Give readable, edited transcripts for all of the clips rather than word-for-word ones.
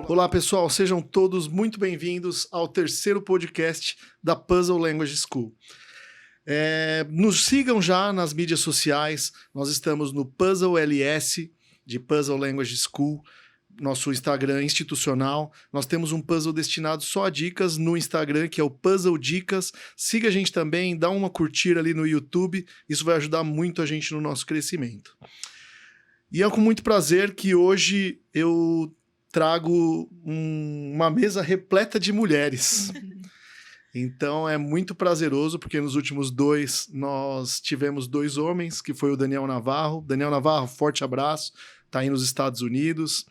Olá pessoal, sejam todos muito bem-vindos ao terceiro podcast da Puzzle Language School. Nos sigam já nas mídias sociais, nós estamos no Puzzle LS, de Puzzle Language School, nosso Instagram institucional. Nós temos um puzzle destinado só a dicas no Instagram, que é o Puzzle Dicas. Siga a gente também, dá uma curtida ali no YouTube, isso vai ajudar muito a gente no nosso crescimento. E é com muito prazer que hoje eu trago uma mesa repleta de mulheres. Então é muito prazeroso, porque nos últimos dois nós tivemos dois homens, que foi o Daniel Navarro. Daniel Navarro, forte abraço, está aí nos Estados Unidos.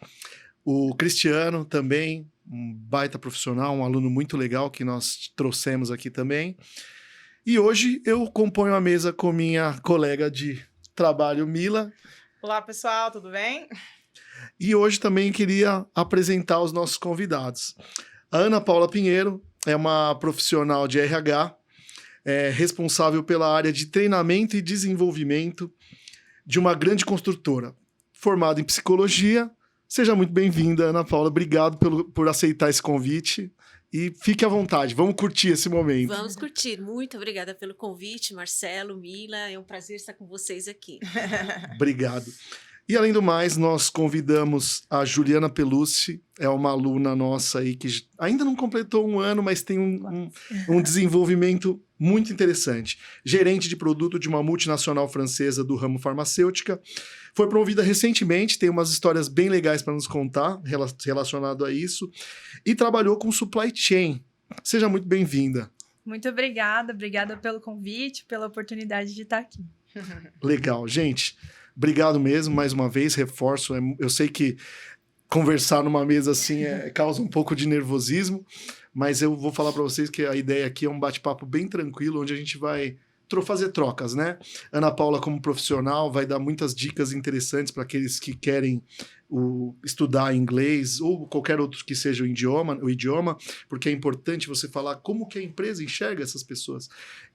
O Cristiano também, um baita profissional, um aluno muito legal que nós trouxemos aqui também. E hoje eu componho a mesa com minha colega de trabalho, Mila. Olá pessoal, tudo bem? E hoje também queria apresentar os nossos convidados. A Ana Paula Pinheiro é uma profissional de RH, responsável pela área de treinamento e desenvolvimento de uma grande construtora, formada em psicologia. Seja muito bem-vinda, Ana Paula. Obrigado por aceitar esse convite. E fique à vontade, vamos curtir esse momento. Vamos curtir. Muito obrigada pelo convite, Marcelo, Mila. É um prazer estar com vocês aqui. Obrigado. E, além do mais, nós convidamos a Juliana Pelucci, é uma aluna nossa aí que ainda não completou um ano, mas tem um desenvolvimento muito interessante. Gerente de produto de uma multinacional francesa do ramo farmacêutica. Foi promovida recentemente, tem umas histórias bem legais para nos contar relacionado a isso. E trabalhou com supply chain. Seja muito bem-vinda. Muito obrigada pelo convite, pela oportunidade de estar aqui. Legal, gente. Obrigado mesmo, mais uma vez, reforço. Eu sei que conversar numa mesa assim causa um pouco de nervosismo, mas eu vou falar para vocês que a ideia aqui é um bate-papo bem tranquilo, onde a gente vai fazer trocas, né? Ana Paula, como profissional, vai dar muitas dicas interessantes para aqueles que querem estudar inglês ou qualquer outro que seja o idioma, porque é importante você falar como que a empresa enxerga essas pessoas.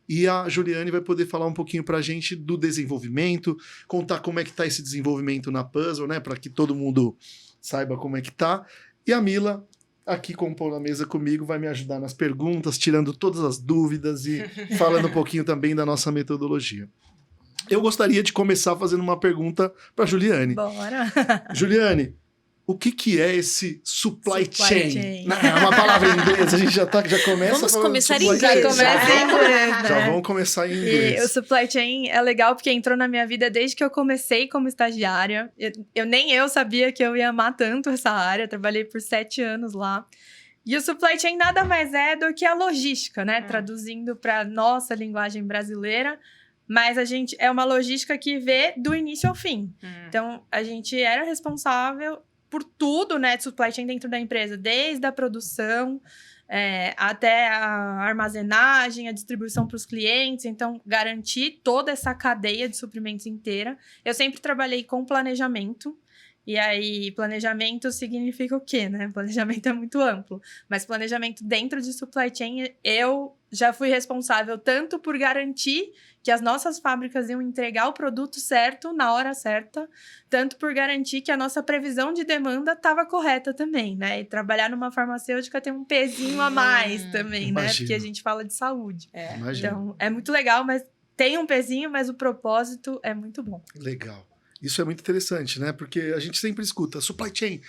E a Juliane vai poder falar um pouquinho para a gente do desenvolvimento, contar como é que está esse desenvolvimento na Puzzle, né? Para que todo mundo saiba como é que tá. E a Mila, aqui compondo a mesa comigo, vai me ajudar nas perguntas, tirando todas as dúvidas e falando um pouquinho também da nossa metodologia. Eu gostaria de começar fazendo uma pergunta para Juliane. Bora! Juliane, o que é esse supply chain? Não, é uma palavra em inglês, a gente já começa... Vamos começar em inglês. Já vamos começar em inglês. E o supply chain é legal porque entrou na minha vida desde que eu comecei como estagiária. Nem eu sabia que eu ia amar tanto essa área, trabalhei por 7 anos lá. E o supply chain nada mais é do que a logística, né? Traduzindo para nossa linguagem brasileira. Mas é uma logística que vê do início ao fim. Então, a gente era responsável por tudo, né, de supply chain dentro da empresa, desde a produção até a armazenagem, a distribuição para os clientes. Então, garantir toda essa cadeia de suprimentos inteira. Eu sempre trabalhei com planejamento. E aí, planejamento significa o quê, né? Planejamento é muito amplo. Mas planejamento dentro de supply chain, eu já fui responsável tanto por garantir que as nossas fábricas iam entregar o produto certo, na hora certa, tanto por garantir que a nossa previsão de demanda estava correta também, né? E trabalhar numa farmacêutica tem um pezinho a mais também, né? Porque a gente fala de saúde. Então, é muito legal, mas tem um pezinho, mas o propósito é muito bom. Legal. Isso é muito interessante, né? Porque a gente sempre escuta supply chain.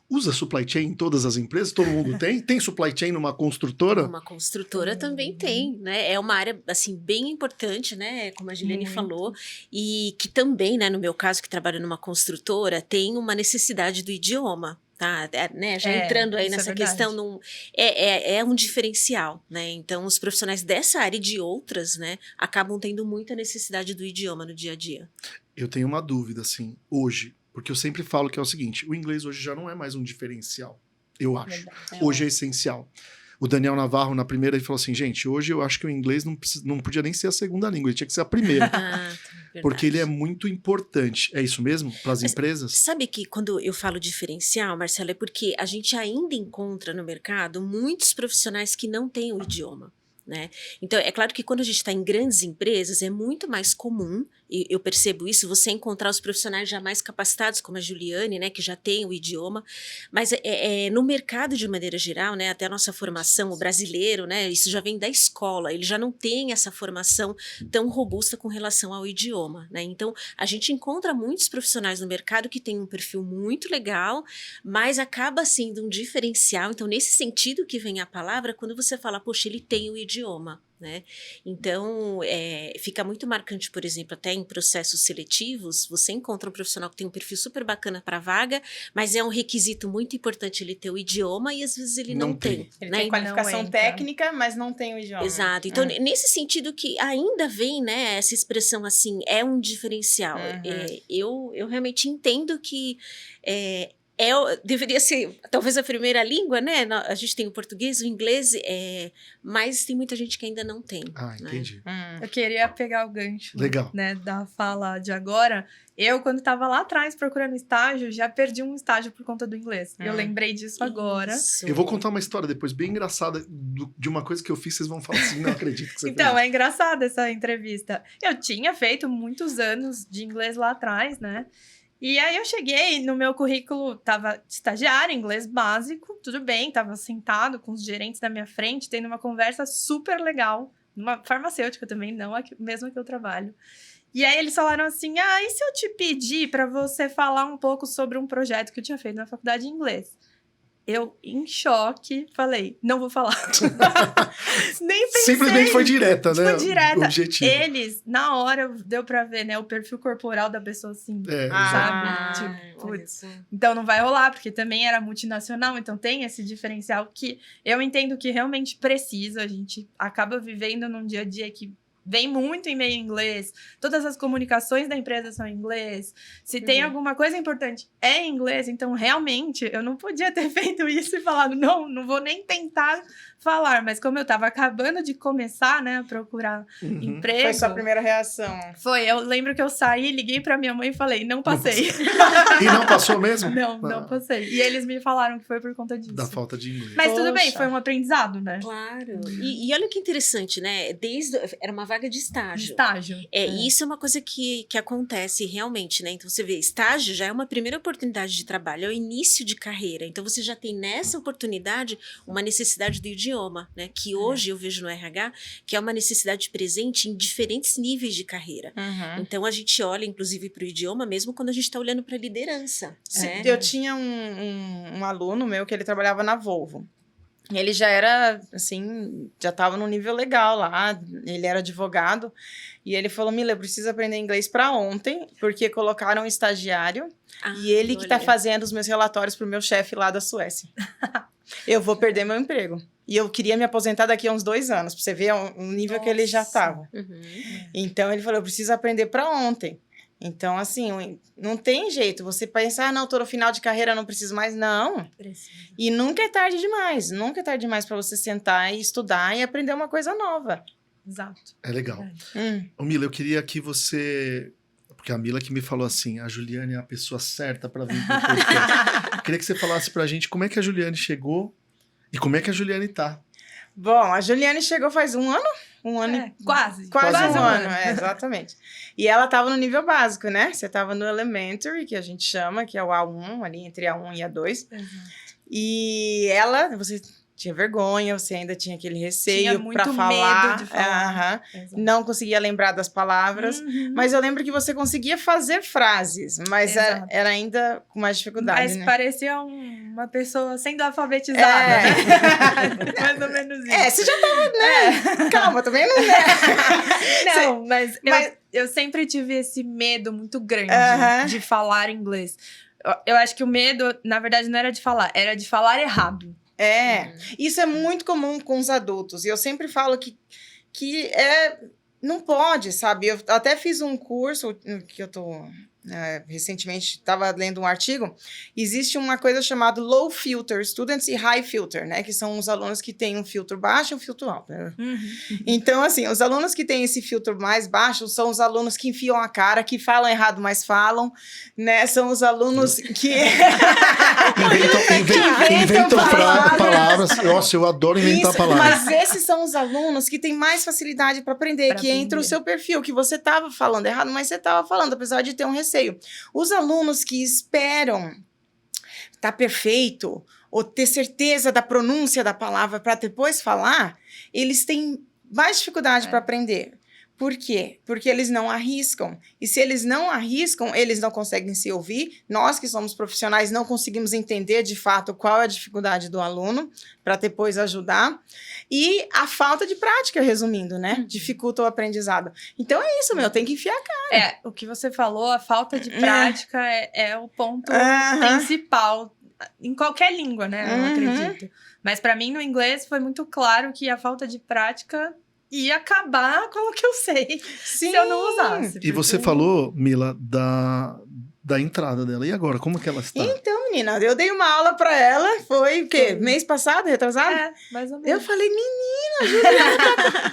Usa supply chain em todas as empresas? Todo mundo tem? Tem supply chain numa construtora? Uma construtora também tem, né? É uma área, assim, bem importante, né? Como a Juliane falou. E que também, né, no meu caso, que trabalho numa construtora, tem uma necessidade do idioma. Tá, né? Já entrando aí nessa questão, é um diferencial, né? Então, os profissionais dessa área e de outras, né, acabam tendo muita necessidade do idioma no dia a dia. Eu tenho uma dúvida, assim, hoje, porque eu sempre falo que é o seguinte, o inglês hoje já não é mais um diferencial, eu acho. Hoje é essencial. O Daniel Navarro, na primeira, ele falou assim, gente, hoje eu acho que o inglês não podia nem ser a segunda língua, ele tinha que ser a primeira. Porque ele é muito importante. É isso mesmo? Para as empresas? Sabe que quando eu falo diferencial, Marcelo, é porque a gente ainda encontra no mercado muitos profissionais que não têm o idioma. Né? Então, é claro que quando a gente está em grandes empresas, é muito mais comum eu percebo isso, você encontrar os profissionais já mais capacitados, como a Juliane, né, que já tem o idioma, mas no mercado de maneira geral, né, até a nossa formação, o brasileiro, né, isso já vem da escola, ele já não tem essa formação tão robusta com relação ao idioma, né, então a gente encontra muitos profissionais no mercado que têm um perfil muito legal, mas acaba sendo um diferencial, então nesse sentido que vem a palavra, quando você fala, poxa, ele tem o idioma, né? Então, fica muito marcante, por exemplo, até em processos seletivos, você encontra um profissional que tem um perfil super bacana para a vaga, mas é um requisito muito importante ele ter o idioma e às vezes ele não tem. Ele né? tem qualificação técnica, mas não tem o idioma. Exato. Então, nesse sentido que ainda vem, né, essa expressão assim, é um diferencial. Eu realmente entendo que deveria ser, talvez, a primeira língua, né? A gente tem o português, o inglês, mas tem muita gente que ainda não tem. Ah, entendi. Né? Eu queria pegar o gancho, Legal. né, da fala de agora. Eu, quando estava lá atrás procurando estágio, já perdi um estágio por conta do inglês. Eu lembrei disso agora. Isso. Eu vou contar uma história depois bem engraçada de uma coisa que eu fiz, vocês vão falar assim, não acredito que você Então, fez. é engraçada essa entrevista. Eu tinha feito muitos anos de inglês lá atrás, né? E aí eu cheguei, no meu currículo tava estagiário, inglês básico, tudo bem, tava sentado com os gerentes na minha frente, tendo uma conversa super legal, numa farmacêutica também, não a mesma que eu trabalho. E aí eles falaram assim, e se eu te pedir para você falar um pouco sobre um projeto que eu tinha feito na faculdade de inglês? Eu, em choque, falei, não vou falar. Nem pensei. Simplesmente foi direta, né? Foi direta. Objetivo. Eles, na hora, deu pra ver, né? O perfil corporal da pessoa, assim, sabe? Tipo, putz. Então, não vai rolar, porque também era multinacional. Então, tem esse diferencial que eu entendo que realmente precisa. A gente acaba vivendo num dia a dia que vem muito e-mail em inglês, todas as comunicações da empresa são em inglês, se tem alguma coisa importante é em inglês, então realmente eu não podia ter feito isso e falado, não vou nem tentar falar, mas como eu tava acabando de começar, né, a procurar emprego... Foi sua primeira reação? Foi, eu lembro que eu saí, liguei pra minha mãe e falei, não passei. E não passou mesmo? Não passei. E eles me falaram que foi por conta disso. Da falta de inglês. Mas tudo bem, foi um aprendizado, né? Claro. E olha que interessante, né? Era uma vaga de estágio. E isso é uma coisa que acontece realmente, né? Então, você vê, estágio já é uma primeira oportunidade de trabalho, é o início de carreira. Então, você já tem nessa oportunidade uma necessidade do idioma, né? Que hoje eu vejo no RH, que é uma necessidade presente em diferentes níveis de carreira. Então, a gente olha, inclusive, para o idioma, mesmo quando a gente está olhando para a liderança. Né? Eu tinha um aluno meu que ele trabalhava na Volvo. Ele já era, assim, já estava num nível legal lá, ele era advogado, e ele falou, Mila, eu preciso aprender inglês para ontem, porque colocaram um estagiário, e ele que está fazendo os meus relatórios para o meu chefe lá da Suécia. Eu vou perder meu emprego. E eu queria me aposentar daqui a uns 2 anos, para você ver o nível que ele já estava. Então, ele falou, eu preciso aprender para ontem. Então, assim, não tem jeito. Você pensar, não, tô no final de carreira, não preciso mais. Não. Precisa. E nunca é tarde demais. Nunca é tarde demais para você sentar e estudar e aprender uma coisa nova. Exato. É legal. Ô, Mila, eu queria que você... Porque a Mila que me falou assim, a Juliane é a pessoa certa para vir pro podcast. Eu queria que você falasse pra gente como é que a Juliane chegou e como é que a Juliane tá. Bom, a Juliane chegou faz 1 ano? 1 ano e... Quase um ano, exatamente. E ela estava no nível básico, né? Você estava no elementary, que a gente chama, que é o A1, ali entre A1 e A2. E ela, você tinha vergonha, você ainda tinha aquele receio para falar. Medo de falar. Não conseguia lembrar das palavras. Mas eu lembro que você conseguia fazer frases, mas era ainda com mais dificuldade, mas né? parecia uma pessoa sendo alfabetizada, né? Mais ou menos isso. Você já tava, né? Calma, também não é. Não, mas eu sempre tive esse medo muito grande de falar inglês. Eu acho que o medo, na verdade, não era de falar, era de falar errado. Isso é muito comum com os adultos. E eu sempre falo que não pode, sabe? Eu até fiz um curso que eu tô recentemente estava lendo um artigo, existe uma coisa chamada low filter students e high filter, né? Que são os alunos que têm um filtro baixo e um filtro alto. Né? Então, assim, os alunos que têm esse filtro mais baixo são os alunos que enfiam a cara, que falam errado, mas falam, né? São os alunos que... inventam palavras. Nossa, eu adoro inventar palavras. Mas esses são os alunos que têm mais facilidade para aprender, que entra o seu perfil, que você estava falando errado, mas você estava falando, apesar de ter um receio. Os alunos que esperam estar perfeito ou ter certeza da pronúncia da palavra para depois falar, eles têm mais dificuldade para aprender. Por quê? Porque eles não arriscam. E se eles não arriscam, eles não conseguem se ouvir. Nós que somos profissionais não conseguimos entender de fato qual é a dificuldade do aluno para depois ajudar. E a falta de prática, resumindo, né? Dificulta o aprendizado. Então é isso, tem que enfiar a cara. O que você falou, a falta de prática é o ponto principal em qualquer língua, né? Eu acredito. Mas para mim, no inglês, foi muito claro que a falta de prática ia acabar com o que eu sei se eu não usasse. E você falou, Mila, da entrada dela. E agora, como que ela está? Então, menina, eu dei uma aula pra ela, foi o quê? Mês passado, retrasado? Mais ou menos. Eu falei, menina, Juliana,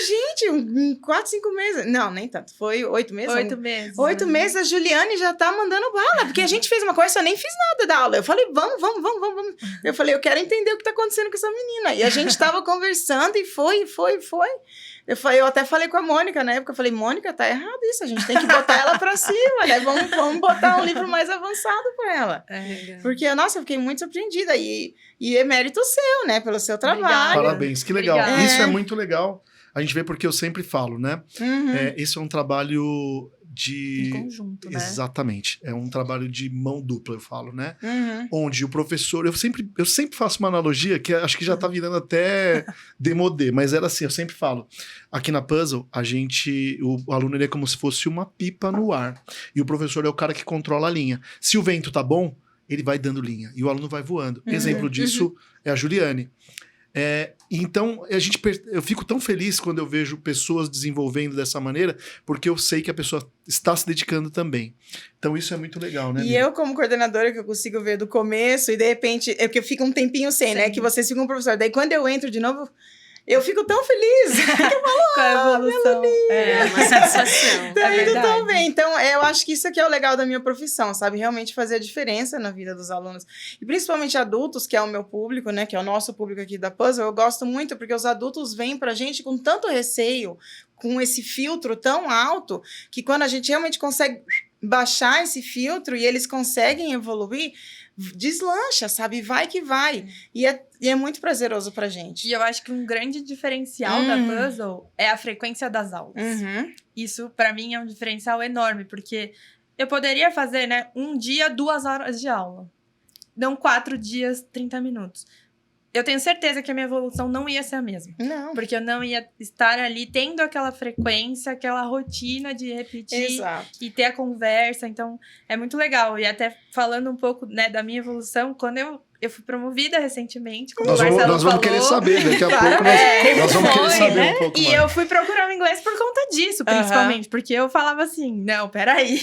gente, em 4, 5 meses. Não, nem tanto. Foi 8 meses? 8 meses. 8 meses, a Juliane já tá mandando bala. Porque a gente fez uma coisa, eu nem fiz nada da aula. Eu falei, vamos. Eu falei, eu quero entender o que tá acontecendo com essa menina. E a gente tava conversando e foi. Eu até falei com a Mônica na época. Eu falei, Mônica, tá errado isso. A gente tem que botar ela pra cima, né? Vamos botar um livro mais avançado pra ela. Porque, nossa, eu fiquei muito surpreendida. E é mérito seu, né? Pelo seu trabalho. Parabéns, que legal. Obrigada. Isso é muito legal. A gente vê porque eu sempre falo, né? Esse é um trabalho de... Em conjunto, né? Exatamente. É um trabalho de mão dupla, eu falo, né? Onde o professor... Eu sempre faço uma analogia que acho que já tá virando até demodê, mas era assim, eu sempre falo. Aqui na Puzzle, o aluno ele é como se fosse uma pipa no ar. E o professor é o cara que controla a linha. Se o vento tá bom, ele vai dando linha. E o aluno vai voando. Exemplo disso é a Juliane. Então, eu fico tão feliz quando eu vejo pessoas desenvolvendo dessa maneira, porque eu sei que a pessoa está se dedicando também. Então, isso é muito legal, né? E eu, como coordenadora, que eu consigo ver do começo, e de repente, porque fica um tempinho sem, né? Que vocês ficam um professor. Daí, quando eu entro de novo, eu fico tão feliz. Com a evolução. É uma satisfação. Tá indo verdade. tão bem. Então, eu acho que isso aqui é o legal da minha profissão, sabe? Realmente fazer a diferença na vida dos alunos. E principalmente adultos, que é o meu público, né? Que é o nosso público aqui da Puzzle. Eu gosto muito, porque os adultos vêm pra gente com tanto receio, com esse filtro tão alto, que quando a gente realmente consegue baixar esse filtro e eles conseguem evoluir, deslancha, sabe? Vai que vai. E é muito prazeroso pra gente. E eu acho que um grande diferencial da Puzzle é a frequência das aulas. Isso, pra mim, é um diferencial enorme, porque eu poderia fazer, né, um dia, 2 horas de aula. Não 4 dias, 30 minutos. Eu tenho certeza que a minha evolução não ia ser a mesma. Não. Porque eu não ia estar ali tendo aquela frequência, aquela rotina de repetir. Exato. E ter a conversa. Então, é muito legal. E até falando um pouco, né, da minha evolução, quando eu fui promovida recentemente, como Nós o Marcelo vamos falou. querer saber, daqui a Claro, pouco nós como vamos querer foi, saber né? um pouco E mais. eu fui procurar o inglês por conta disso, principalmente. Porque eu falava assim, não, peraí,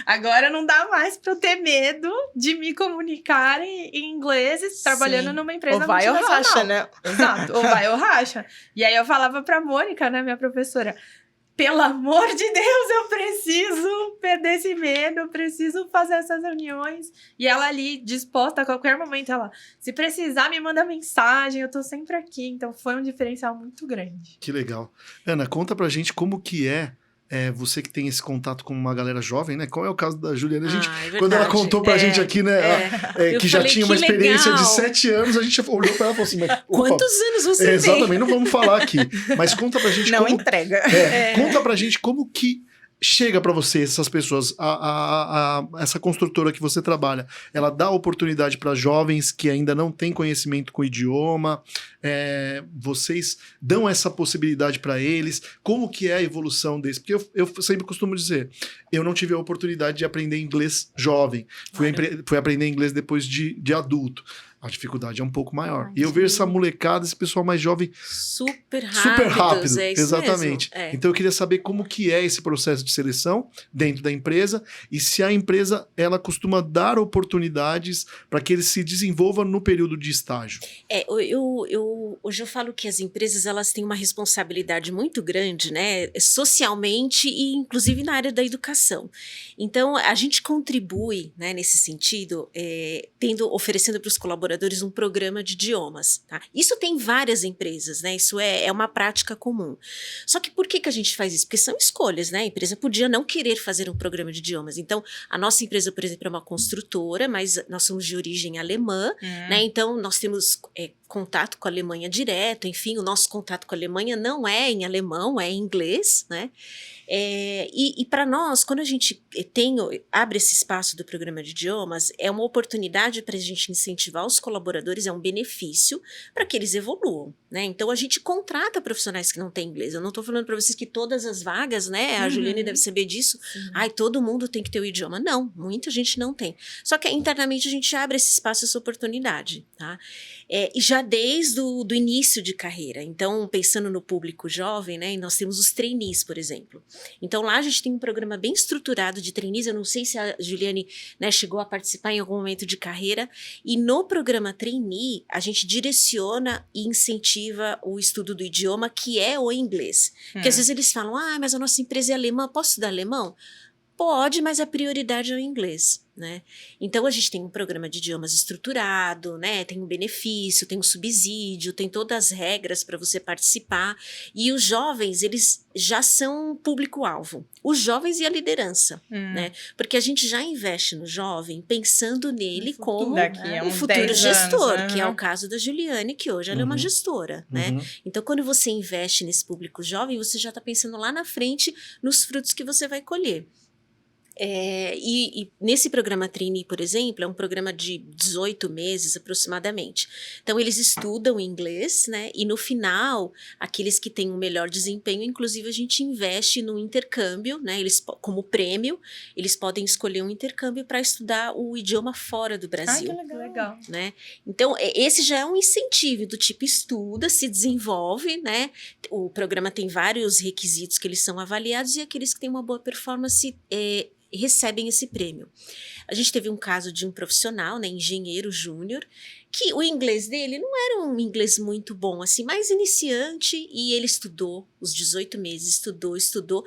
agora não dá mais pra eu ter medo de me comunicar em inglês trabalhando numa empresa ou vai ou multinacional. racha, né? Exato, ou vai ou racha. E aí eu falava pra Mônica, né, minha professora, pelo amor de Deus, eu preciso perder esse medo, eu preciso fazer essas reuniões. E ela ali, disposta a qualquer momento, ela, se precisar, me manda mensagem, eu tô sempre aqui. Então, foi um diferencial muito grande. Que legal. Ana, conta pra gente como que é você que tem esse contato com uma galera jovem, né? Qual é o caso da Juliana? A gente, é quando ela verdade. contou pra gente aqui, né? Eu que já falei, tinha uma que experiência legal. de 7 anos, a gente olhou pra ela e falou assim, mas, opa, Quantos anos você tem? exatamente, não vamos falar aqui. Mas conta pra gente Não como... entrega. Conta pra gente como que chega pra você, essas pessoas, essa construtora que você trabalha, ela dá oportunidade para jovens que ainda não têm conhecimento com o idioma, vocês dão essa possibilidade para eles, como que é a evolução desse? Porque eu sempre costumo dizer, eu não tive a oportunidade de aprender inglês jovem, fui aprender inglês depois de adulto. a dificuldade é um pouco maior. E eu vejo essa molecada, esse pessoal mais jovem Super super rápido. é isso Exatamente. mesmo. Então eu queria saber como que é esse processo de seleção dentro da empresa e se a empresa ela costuma dar oportunidades para que ele se desenvolva no período de estágio. Hoje eu falo que as empresas elas têm uma responsabilidade muito grande, né, socialmente e inclusive na área da educação. Então a gente contribui, né, nesse sentido, oferecendo para os colaboradores um programa de idiomas. Tá? Isso tem várias empresas, né? Isso é uma prática comum. Só que por que a gente faz isso? Porque são escolhas, né? A empresa podia não querer fazer um programa de idiomas. Então, a nossa empresa, por exemplo, é uma construtora, mas nós somos de origem alemã, né? Então, nós temos contato com a Alemanha direto, enfim, o nosso contato com a Alemanha não é em alemão, é em inglês, né? E para nós, quando a gente abre esse espaço do programa de idiomas, é uma oportunidade para a gente incentivar os colaboradores, é um benefício para que eles evoluam, né? Então a gente contrata profissionais que não têm inglês. Eu não estou falando para vocês que todas as vagas, né? A Juliane deve saber disso. Ai, todo mundo tem que ter o idioma. Não, muita gente não tem. Só que internamente a gente abre esse espaço, essa oportunidade, tá? E já desde o início de carreira. Então, pensando no público jovem, né? Nós temos os trainees, por exemplo. Então, lá a gente tem um programa bem estruturado de trainees. Eu não sei se a Juliane, né, chegou a participar em algum momento de carreira. E no programa trainee, a gente direciona e incentiva o estudo do idioma, que é o inglês. Porque às vezes eles falam, mas a nossa empresa é alemã, posso estudar alemão? Pode, mas a prioridade é o inglês, né? Então, a gente tem um programa de idiomas estruturado, né? Tem um benefício, tem um subsídio, tem todas as regras para você participar. E os jovens, eles já são público-alvo. Os jovens e a liderança, né? Porque a gente já investe no jovem pensando nele como um futuro gestor, que é o caso da Juliane, que hoje ela é uma gestora, né? Então, quando você investe nesse público jovem, você já está pensando lá na frente nos frutos que você vai colher. E nesse programa Trainee, por exemplo, é um programa de 18 meses aproximadamente. Então, eles estudam inglês, né? E no final, aqueles que têm um melhor desempenho, inclusive a gente investe no intercâmbio, né? Eles, como prêmio, eles podem escolher um intercâmbio para estudar o idioma fora do Brasil. Que legal. Né? Então, esse já é um incentivo do tipo estuda, se desenvolve, né? O programa tem vários requisitos que eles são avaliados e aqueles que têm uma boa performance recebem esse prêmio. A gente teve um caso de um profissional, né, engenheiro júnior, que o inglês dele não era um inglês muito bom, assim, mais iniciante, e ele estudou os 18 meses, estudou,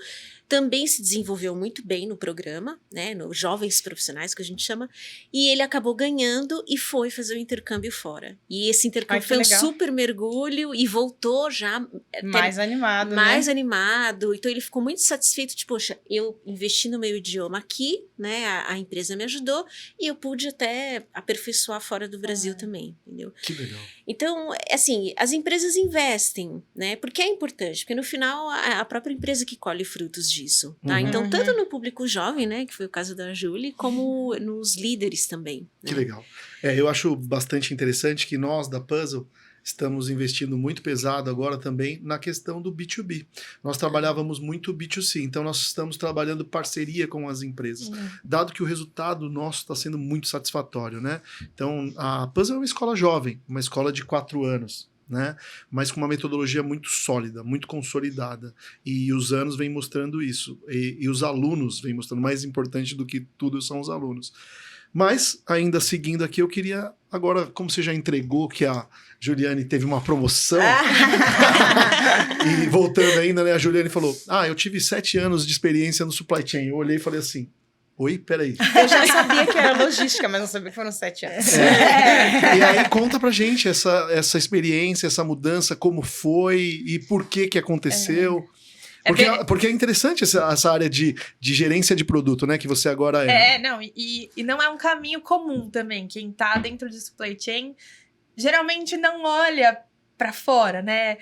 também se desenvolveu muito bem no programa, né, nos jovens profissionais, que a gente chama, e ele acabou ganhando e foi fazer o intercâmbio fora. E esse intercâmbio foi um super mergulho e voltou já... Mais animado, mais animado. Então, ele ficou muito satisfeito de, poxa, eu investi no meu idioma aqui, né, a empresa me ajudou e eu pude até aperfeiçoar fora do Brasil também, entendeu? Que legal. Então, assim, as empresas investem, né, porque é importante, porque no final a própria empresa que colhe frutos disso, tá? Então, tanto no público jovem, né, que foi o caso da Julie, como nos líderes também. Né? Que legal. Eu acho bastante interessante que nós, da Puzzle, estamos investindo muito pesado agora também na questão do B2B. Nós trabalhávamos muito B2C, então nós estamos trabalhando parceria com as empresas, dado que o resultado nosso está sendo muito satisfatório, né? Então, a Puzzle é uma escola jovem, uma escola de 4 anos, né? Mas com uma metodologia muito sólida, muito consolidada. E os anos vêm mostrando isso. E os alunos vêm mostrando. Mais importante do que tudo são os alunos. Mas, ainda seguindo aqui, eu queria... Agora, como você já entregou que a Juliane teve uma promoção... e voltando ainda, né? A Juliane falou... eu tive 7 anos de experiência no supply chain. Eu olhei e falei assim... Oi, peraí. Eu já sabia que era logística, mas não sabia que foram 7 anos. E aí, conta pra gente essa experiência, essa mudança, como foi e por que aconteceu... Porque é interessante essa área de gerência de produto, né? Que você agora é. E não é um caminho comum também. Quem tá dentro de supply chain geralmente não olha para fora, né?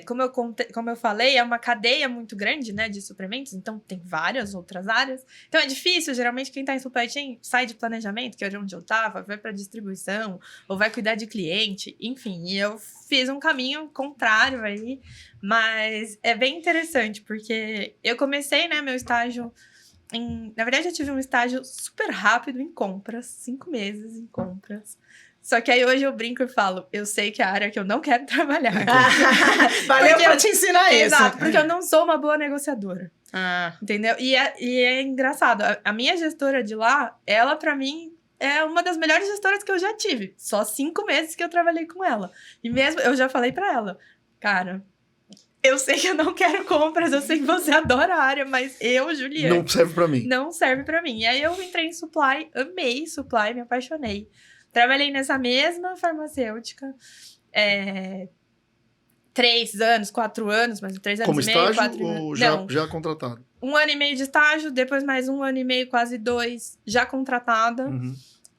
Como eu falei, é uma cadeia muito grande, né, de suprimentos, então tem várias outras áreas. Então é difícil, geralmente quem tá em supply chain sai de planejamento, que é onde eu tava, vai para distribuição, ou vai cuidar de cliente, enfim. E eu fiz um caminho contrário aí, mas é bem interessante, porque eu comecei, né, meu estágio na verdade, eu tive um estágio super rápido em compras, 5 meses em compras. Só que aí hoje eu brinco e falo, eu sei que é a área que eu não quero trabalhar. Valeu Porque pra te ensinar isso. Exato, porque eu não sou uma boa negociadora. Ah, Entendeu? E é engraçado. A minha gestora de lá, ela pra mim é uma das melhores gestoras que eu já tive. Só 5 meses que eu trabalhei com ela. E mesmo, eu já falei pra ela, cara, eu sei que eu não quero compras, eu sei que você adora a área, mas eu, Juliana, Não serve pra mim. não serve pra mim. E aí eu entrei em supply, amei supply, me apaixonei. Trabalhei nessa mesma farmacêutica, 3 anos, 4 anos, mas 3 anos Como e meio, estágio 4 ou anos. já, Não, já contratado? 1 ano e meio de estágio, depois mais 1 ano e meio, quase 2, já contratada. Uhum.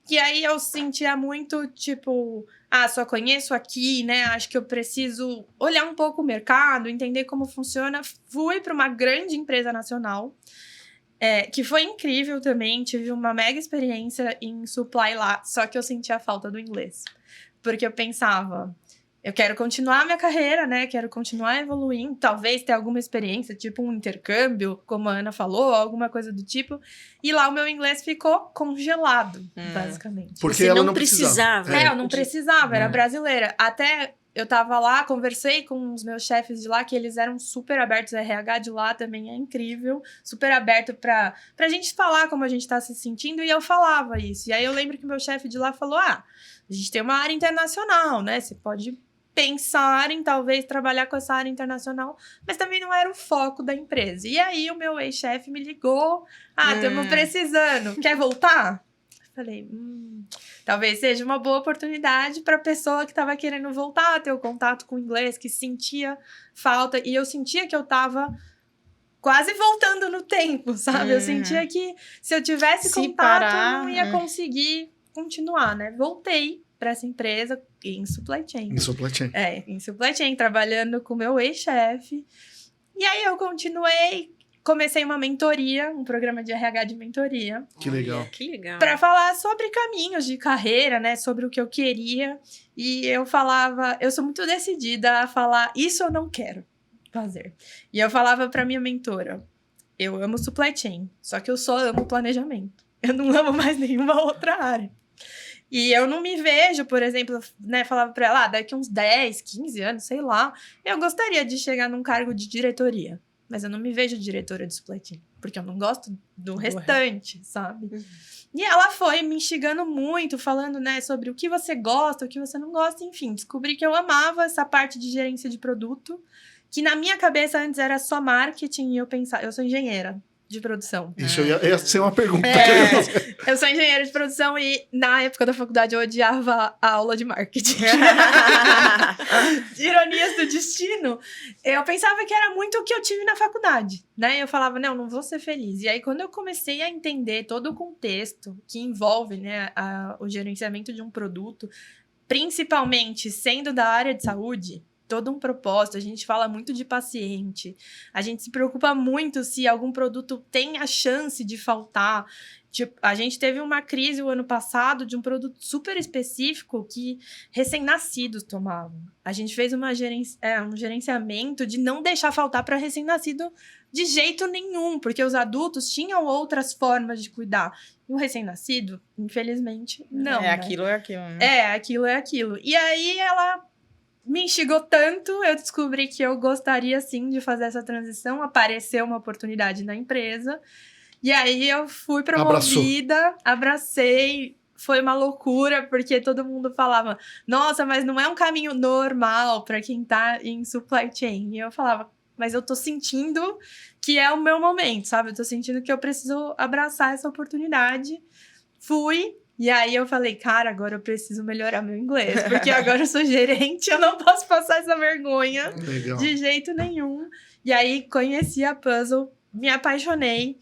Que aí eu sentia muito, tipo, só conheço aqui, né? Acho que eu preciso olhar um pouco o mercado, entender como funciona. Fui para uma grande empresa nacional, que foi incrível também. Tive uma mega experiência em supply lá, só que eu sentia a falta do inglês. Porque eu pensava, eu quero continuar minha carreira, né? Quero continuar evoluindo, talvez ter alguma experiência, tipo um intercâmbio, como a Ana falou, alguma coisa do tipo. E lá o meu inglês ficou congelado, basicamente. Porque Você ela não não precisava. precisava. Eu não precisava, era brasileira. Até eu tava lá, conversei com os meus chefes de lá, que eles eram super abertos, a RH de lá também é incrível, super aberto pra gente falar como a gente tá se sentindo, e eu falava isso. E aí eu lembro que o meu chefe de lá falou, a gente tem uma área internacional, né? Você pode pensar em talvez trabalhar com essa área internacional, mas também não era o foco da empresa. E aí o meu ex-chefe me ligou, estamos precisando, quer voltar? Falei, talvez seja uma boa oportunidade para a pessoa que estava querendo voltar a ter o contato com o inglês, que sentia falta, e eu sentia que eu estava quase voltando no tempo, sabe? Eu sentia que se eu tivesse Se contato, parar, eu não ia conseguir continuar, né? Voltei para essa empresa em supply chain. Em supply chain. Em supply chain, trabalhando com o meu ex-chefe. E aí eu continuei, comecei uma mentoria, um programa de RH de mentoria, Que legal. Que legal. para falar sobre caminhos de carreira, né? Sobre o que eu queria. E eu falava, eu sou muito decidida a falar, isso eu não quero fazer. E eu falava para minha mentora, eu amo supply chain, só que eu só amo planejamento. Eu não amo mais nenhuma outra área. E eu não me vejo, por exemplo, né, falava para ela, daqui uns 10, 15 anos, sei lá, eu gostaria de chegar num cargo de diretoria. Mas eu não me vejo diretora de supply chain, porque eu não gosto do restante, sabe? E ela foi me instigando muito, falando, né, sobre o que você gosta, o que você não gosta, enfim. Descobri que eu amava essa parte de gerência de produto, que na minha cabeça antes era só marketing, e eu pensava, eu sou engenheira de produção. Isso ia ser uma pergunta. Eu sou engenheira de produção e na época da faculdade eu odiava a aula de marketing. Ironias do destino. Eu pensava que era muito o que eu tive na faculdade, né? Eu falava, não vou ser feliz. E aí quando eu comecei a entender todo o contexto que envolve, né, o gerenciamento de um produto, principalmente sendo da área de saúde, todo um propósito, a gente fala muito de paciente, a gente se preocupa muito se algum produto tem a chance de faltar. Tipo, a gente teve uma crise o ano passado de um produto super específico que recém-nascidos tomavam. A gente fez um gerenciamento de não deixar faltar para recém-nascido de jeito nenhum, porque os adultos tinham outras formas de cuidar. E o recém-nascido, infelizmente, não. Né? Aquilo é aquilo. Né? Aquilo é aquilo. E aí ela me instigou tanto, eu descobri que eu gostaria sim de fazer essa transição, apareceu uma oportunidade na empresa, e aí eu fui promovida, abracei, foi uma loucura, porque todo mundo falava, nossa, mas não é um caminho normal para quem tá em supply chain, e eu falava, mas eu tô sentindo que é o meu momento, sabe, eu tô sentindo que eu preciso abraçar essa oportunidade, fui. E aí eu falei, cara, agora eu preciso melhorar meu inglês, porque agora eu sou gerente, eu não posso passar essa vergonha de jeito nenhum. E aí conheci a Puzzle, me apaixonei.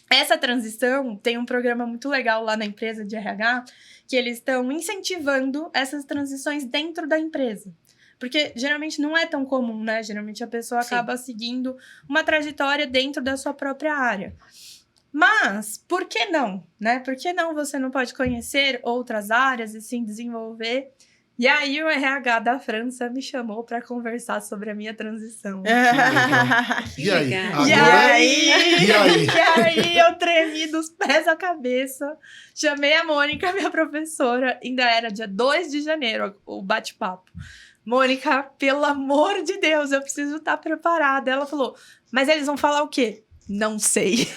Essa transição, tem um programa muito legal lá na empresa de RH, que eles estão incentivando essas transições dentro da empresa. Porque geralmente não é tão comum, né? Geralmente a pessoa acaba seguindo uma trajetória dentro da sua própria área. Mas, por que não, né? Por que não você não pode conhecer outras áreas e se desenvolver E aí o RH da França me chamou para conversar sobre a minha transição. E aí? legal. E Agora- aí? E aí? E aí eu tremi dos pés à cabeça. Chamei a Mônica, minha professora. Ainda era dia 2 de janeiro o bate-papo. Mônica, pelo amor de Deus, eu preciso estar preparada. Ela falou, mas eles vão falar o quê? Não sei.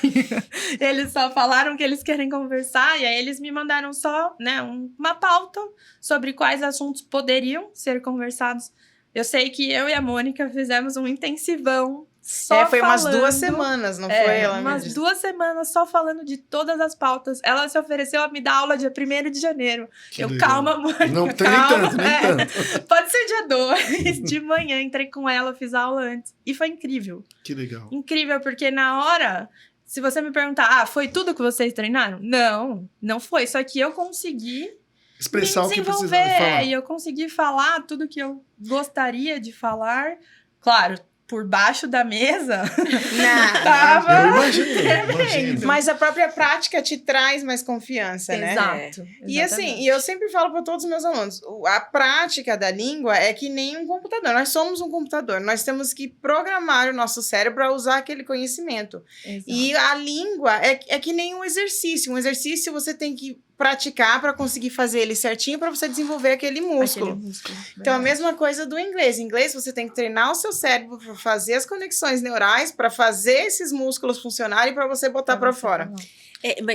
Eles só falaram que eles querem conversar. E aí eles me mandaram só, né, uma pauta sobre quais assuntos poderiam ser conversados. Eu sei que eu e a Mônica fizemos um intensivão só Foi umas falando. 2 semanas, não foi? Ela me Umas disse. 2 semanas só falando de todas as pautas. Ela se ofereceu a me dar aula dia 1º de janeiro. Que Eu, legal. calma, Mônica, Não tem nem calma. tanto, nem tanto. Pode ser dia 2 de manhã. Entrei com ela, fiz aula antes. E foi incrível. Que legal. Incrível, porque na hora, se você me perguntar, foi tudo que vocês treinaram? Não foi. Só que eu consegui Expressar me o que precisava desenvolver. falar. E eu consegui falar tudo que eu gostaria de falar. Claro, por baixo da mesa. Não. Tava Eu imagino, tremendo. imagino. Mas a própria prática te traz mais confiança, né? Exato. E assim, e eu sempre falo para todos os meus alunos, a prática da língua é que nem um computador. Nós somos um computador. Nós temos que programar o nosso cérebro para usar aquele conhecimento. Exato. E a língua é que nem um exercício. Um exercício você tem que praticar para conseguir fazer ele certinho para você desenvolver aquele músculo. Aquele músculo. Então, a Verdade. mesma coisa do inglês. Em inglês, você tem que treinar o seu cérebro para fazer as conexões neurais, para fazer esses músculos funcionarem para você botar para você fora. falar.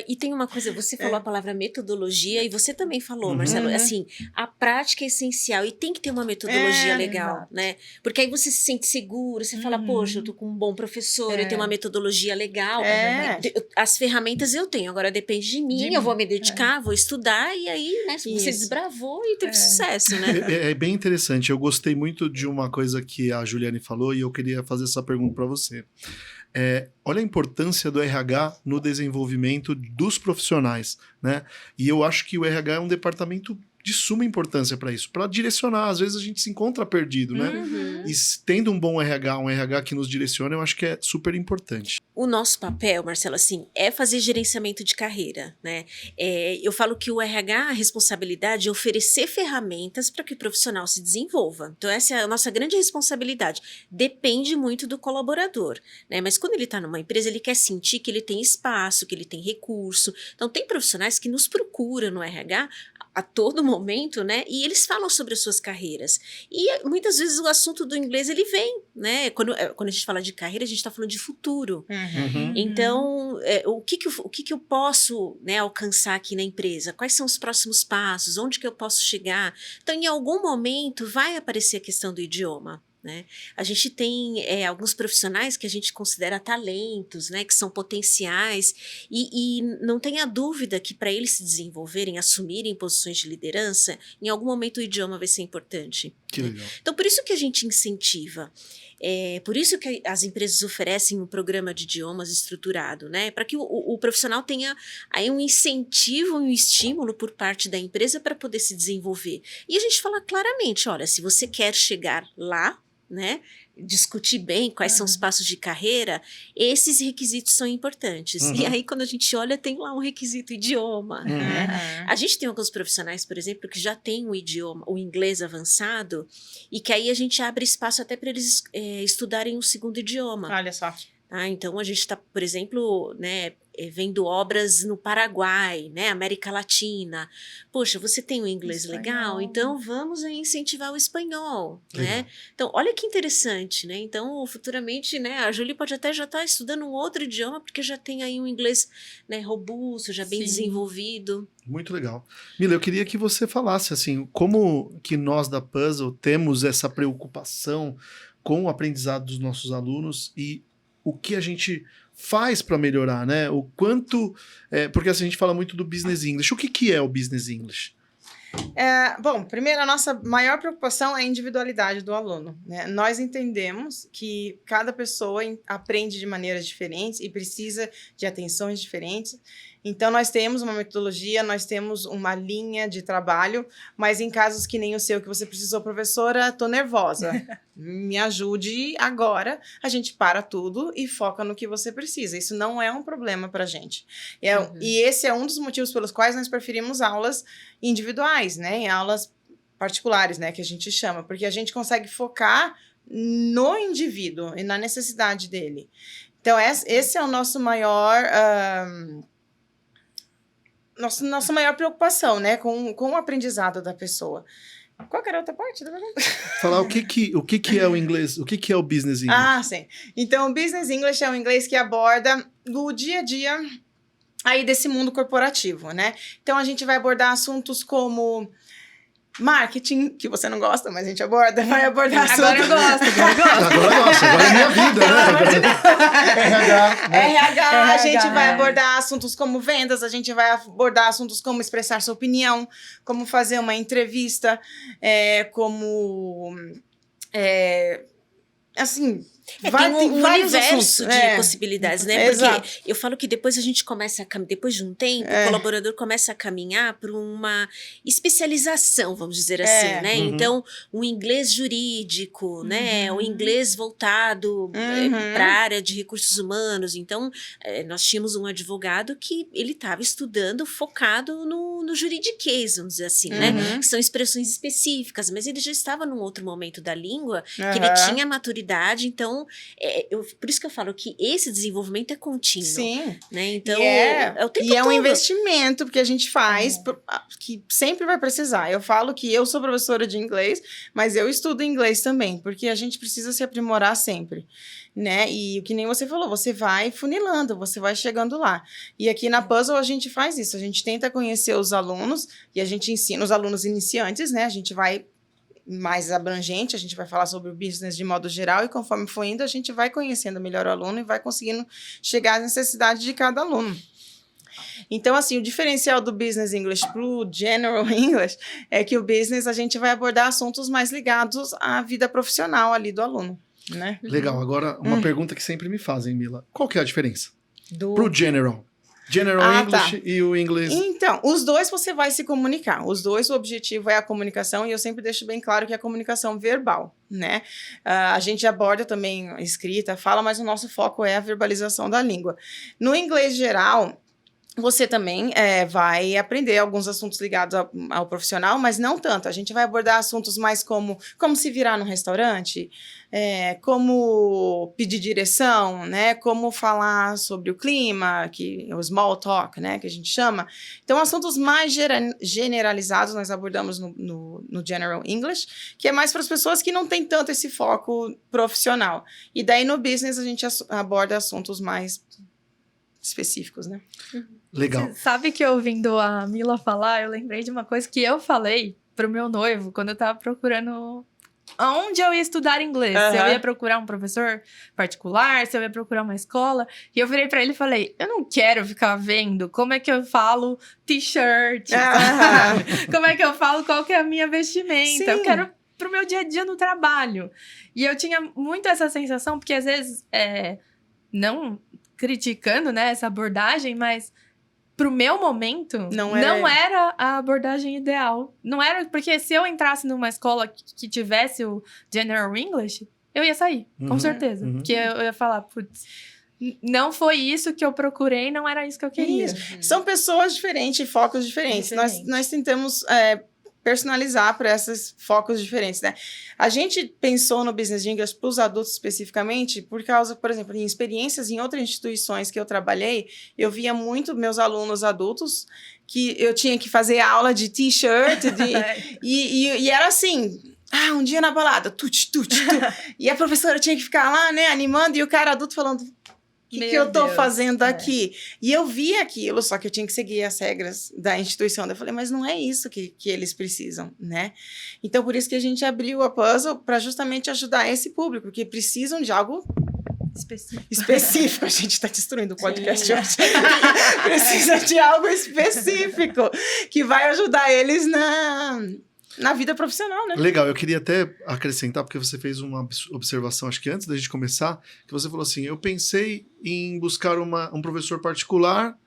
E tem uma coisa, você falou a palavra metodologia e você também falou, Uhum. Marcelo, Uhum. assim, a prática é essencial e tem que ter uma metodologia É, legal, exato. né? Porque aí você se sente seguro, você fala, Uhum. poxa, eu tô com um bom professor, eu tenho uma metodologia legal. É. As ferramentas eu tenho, agora depende de mim, De eu vou mim, me dedicar, vou estudar e aí, né, você Isso. desbravou e teve É. sucesso, né? É bem interessante. Eu gostei muito de uma coisa que a Juliane falou e eu queria fazer essa pergunta para você. Olha a importância do RH no desenvolvimento dos profissionais, né? E eu acho que o RH é um departamento de suma importância para isso, para direcionar. Às vezes a gente se encontra perdido, né? Uhum. E tendo um bom RH, um RH que nos direciona, eu acho que é super importante. O nosso papel, Marcelo, assim, é fazer gerenciamento de carreira, né? Eu falo que o RH, a responsabilidade é oferecer ferramentas para que o profissional se desenvolva. Então, essa é a nossa grande responsabilidade. Depende muito do colaborador, né? Mas quando ele está numa empresa, ele quer sentir que ele tem espaço, que ele tem recurso. Então, tem profissionais que nos procuram no RH a todo momento, né? E eles falam sobre as suas carreiras. E muitas vezes o assunto do inglês, ele vem, né? Quando a gente fala de carreira, a gente está falando de futuro. Uhum. Então, o que eu posso, né, alcançar aqui na empresa? Quais são os próximos passos? Onde que eu posso chegar? Então, em algum momento, vai aparecer a questão do idioma. Né? A gente tem alguns profissionais que a gente considera talentos, né, que são potenciais, e não tenha dúvida que para eles se desenvolverem, assumirem posições de liderança, em algum momento o idioma vai ser importante. Que legal. Então, por isso que a gente incentiva. Por isso que as empresas oferecem um programa de idiomas estruturado, né? Para que o profissional tenha aí um incentivo, um estímulo por parte da empresa para poder se desenvolver. E a gente fala claramente, olha, se você quer chegar lá, né, discutir bem quais são os passos de carreira, esses requisitos são importantes. Uhum. E aí, quando a gente olha, tem lá um requisito idioma, Uhum. né? A gente tem alguns profissionais, por exemplo, que já têm o idioma, o inglês avançado, e que aí a gente abre espaço até para eles estudarem um segundo idioma. Olha só. Tá? Então, a gente está, por exemplo, né, vendo obras no Paraguai, né, América Latina. Poxa, você tem o inglês Espanhol. legal? Então, vamos aí incentivar o espanhol, né? Legal. Então, olha que interessante, né? Então, futuramente, né, a Júlia pode até já estar estudando um outro idioma, porque já tem aí um inglês, né, robusto, já bem Sim. desenvolvido. Muito legal. Mila, eu queria que você falasse assim, como que nós da Puzzle temos essa preocupação com o aprendizado dos nossos alunos e o que a gente faz para melhorar, né? O quanto... porque assim, a gente fala muito do Business English. O que é o Business English? Bom, primeiro, a nossa maior preocupação é a individualidade do aluno, né? Nós entendemos que cada pessoa aprende de maneiras diferentes e precisa de atenções diferentes. Então, nós temos uma metodologia, nós temos uma linha de trabalho, mas em casos que nem o seu, que você precisou, professora, tô nervosa, me ajude agora, a gente para tudo e foca no que você precisa. Isso não é um problema pra gente. E esse é um dos motivos pelos quais nós preferimos aulas individuais, né? Aulas particulares, né, que a gente chama, porque a gente consegue focar no indivíduo e na necessidade dele. Então, esse é o nosso maior... nossa maior preocupação, né, com o aprendizado da pessoa. Qual que era a outra parte? Falar o que é o inglês, o que é o Business English? Ah, sim. Então, o Business English é um inglês que aborda o dia a dia aí desse mundo corporativo, né? Então, a gente vai abordar assuntos como marketing, que você não gosta, mas a gente aborda, vai abordar assuntos... Agora eu gosto. Agora é minha vida, né? RH, né? RH, a gente RH, vai abordar assuntos como vendas, a gente vai abordar assuntos como expressar sua opinião, como fazer uma entrevista, assim... Tem um vários universo assuntos. de possibilidades, né? Exato. Porque eu falo que depois a gente começa depois de um tempo, o colaborador começa a caminhar para uma especialização, vamos dizer assim, né? Uhum. Então, o inglês jurídico, né? O inglês voltado para a área de recursos humanos. Então, nós tínhamos um advogado que ele estava estudando focado no juridiquês, vamos dizer assim, né? Que são expressões específicas, mas ele já estava num outro momento da língua que ele tinha maturidade, então por isso que eu falo que esse desenvolvimento é contínuo. Sim. Né? Então, o tempo e é um todo. investimento que a gente faz, que sempre vai precisar. Eu falo que eu sou professora de inglês, mas eu estudo inglês também, porque a gente precisa se aprimorar sempre, né? E o que nem você falou, você vai funilando, você vai chegando lá. E aqui na Puzzle a gente faz isso, a gente tenta conhecer os alunos e a gente ensina os alunos iniciantes, né? A gente vai mais abrangente, a gente vai falar sobre o business de modo geral e conforme for indo, a gente vai conhecendo melhor o aluno e vai conseguindo chegar às necessidades de cada aluno. Então, assim, o diferencial do Business English para o General English é que o Business a gente vai abordar assuntos mais ligados à vida profissional ali do aluno, né? Legal, agora uma pergunta que sempre me fazem, Mila. Qual que é a diferença? Do... Pro General English e o inglês. Então, os dois você vai se comunicar. Os dois, o objetivo é a comunicação e eu sempre deixo bem claro que é a comunicação verbal, né? A gente aborda também a escrita, fala, mas o nosso foco é a verbalização da língua. No inglês geral, você também vai aprender alguns assuntos ligados ao profissional, mas não tanto. A gente vai abordar assuntos mais como se virar num restaurante, como pedir direção, né? Como falar sobre o clima, o small talk, né? Que a gente chama. Então, assuntos mais generalizados nós abordamos no General English, que é mais para as pessoas que não têm tanto esse foco profissional. E daí, no Business, a gente aborda assuntos mais específicos, né? Legal. Você sabe que ouvindo a Mila falar, eu lembrei de uma coisa que eu falei pro meu noivo quando eu tava procurando onde eu ia estudar inglês. Se eu ia procurar um professor particular, se eu ia procurar uma escola. E eu virei pra ele e falei, eu não quero ficar vendo como é que eu falo t-shirt, sabe? Como é que eu falo qual que é a minha vestimenta. Sim. Eu quero pro meu dia a dia no trabalho. E eu tinha muito essa sensação, porque às vezes, não criticando, né, essa abordagem, mas pro meu momento, não era a abordagem ideal. Não era, porque se eu entrasse numa escola que tivesse o General English, eu ia sair, com certeza. Porque eu ia falar, putz, não foi isso que eu procurei, não era isso que eu queria. São pessoas diferentes, focos diferentes. Nós tentamos personalizar para esses focos diferentes, né? A gente pensou no Business English para os adultos especificamente por causa, por exemplo, em experiências em outras instituições que eu trabalhei, eu via muito meus alunos adultos que eu tinha que fazer aula de t-shirt e era assim... um dia na balada, tut. E a professora tinha que ficar lá, né, animando, e o cara adulto falando... O que eu tô fazendo aqui? E eu vi aquilo, só que eu tinha que seguir as regras da instituição. Eu falei, mas não é isso que eles precisam, né? Então, por isso que a gente abriu a Puzzle para justamente ajudar esse público, que precisam de algo específico. A gente tá destruindo o podcast hoje. Precisa de algo específico que vai ajudar eles na vida profissional, né? Legal, eu queria até acrescentar, porque você fez uma observação, acho que antes da gente começar, que você falou assim, eu pensei em buscar um professor particular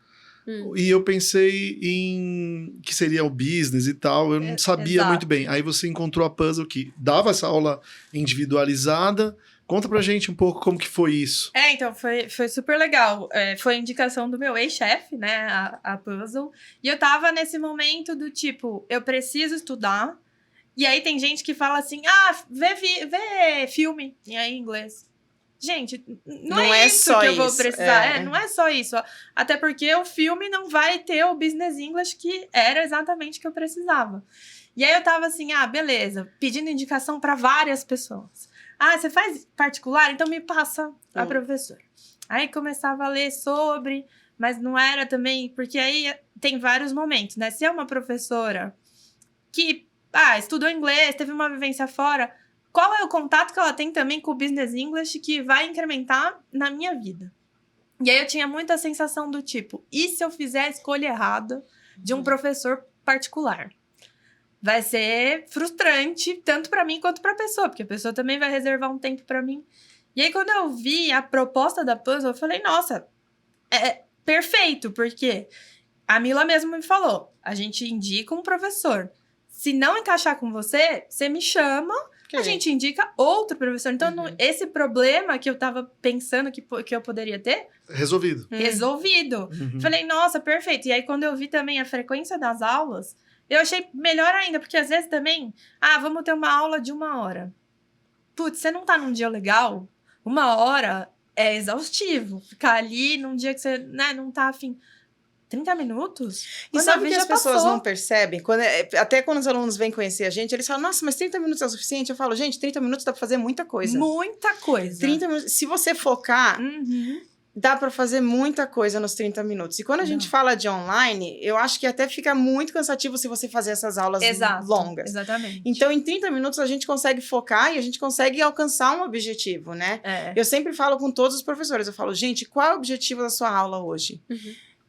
e eu pensei em que seria o business e tal, eu não sabia muito bem. Aí você encontrou a Puzzle que dava essa aula individualizada. Conta pra gente um pouco como que foi isso. Então, foi super legal. Foi a indicação do meu ex-chefe, né, a Puzzle. E eu tava nesse momento do tipo, eu preciso estudar. E aí tem gente que fala assim, vê filme, e aí em inglês. Gente, não é isso só que eu vou isso, precisar. Não é só isso. Até porque o filme não vai ter o business English que era exatamente o que eu precisava. E aí eu tava assim, beleza, pedindo indicação para várias pessoas. Você faz particular? Então me passa a professora. Aí começava a ler sobre, mas não era também... Porque aí tem vários momentos, né? Se é uma professora que estudou inglês, teve uma vivência fora, qual é o contato que ela tem também com o business English que vai incrementar na minha vida? E aí eu tinha muita sensação do tipo, e se eu fizer a escolha errada de um professor particular? Vai ser frustrante, tanto para mim quanto para a pessoa, porque a pessoa também vai reservar um tempo para mim. E aí, quando eu vi a proposta da Puzzle, eu falei, nossa, é perfeito, porque a Mila mesmo me falou, a gente indica um professor. Se não encaixar com você, você me chama, a gente indica outro professor. Então, esse problema que eu tava pensando que eu poderia ter... Resolvido. Resolvido. Falei, nossa, perfeito. E aí, quando eu vi também a frequência das aulas... Eu achei melhor ainda, porque às vezes também... vamos ter uma aula de 1 hora. Putz, você não tá num dia legal? 1 hora é exaustivo. Ficar ali num dia que você não tá afim. 30 minutos? E sabe o que as pessoas não percebem? Até quando os alunos vêm conhecer a gente, eles falam, nossa, mas 30 minutos é o suficiente? Eu falo, gente, 30 minutos dá pra fazer muita coisa. Muita coisa. 30 minutos. Se você focar... Dá para fazer muita coisa nos 30 minutos. E quando a gente fala de online, eu acho que até fica muito cansativo se você fazer essas aulas longas. Exatamente. Então, em 30 minutos, a gente consegue focar e a gente consegue alcançar um objetivo, né? Eu sempre falo com todos os professores, eu falo, gente, qual é o objetivo da sua aula hoje?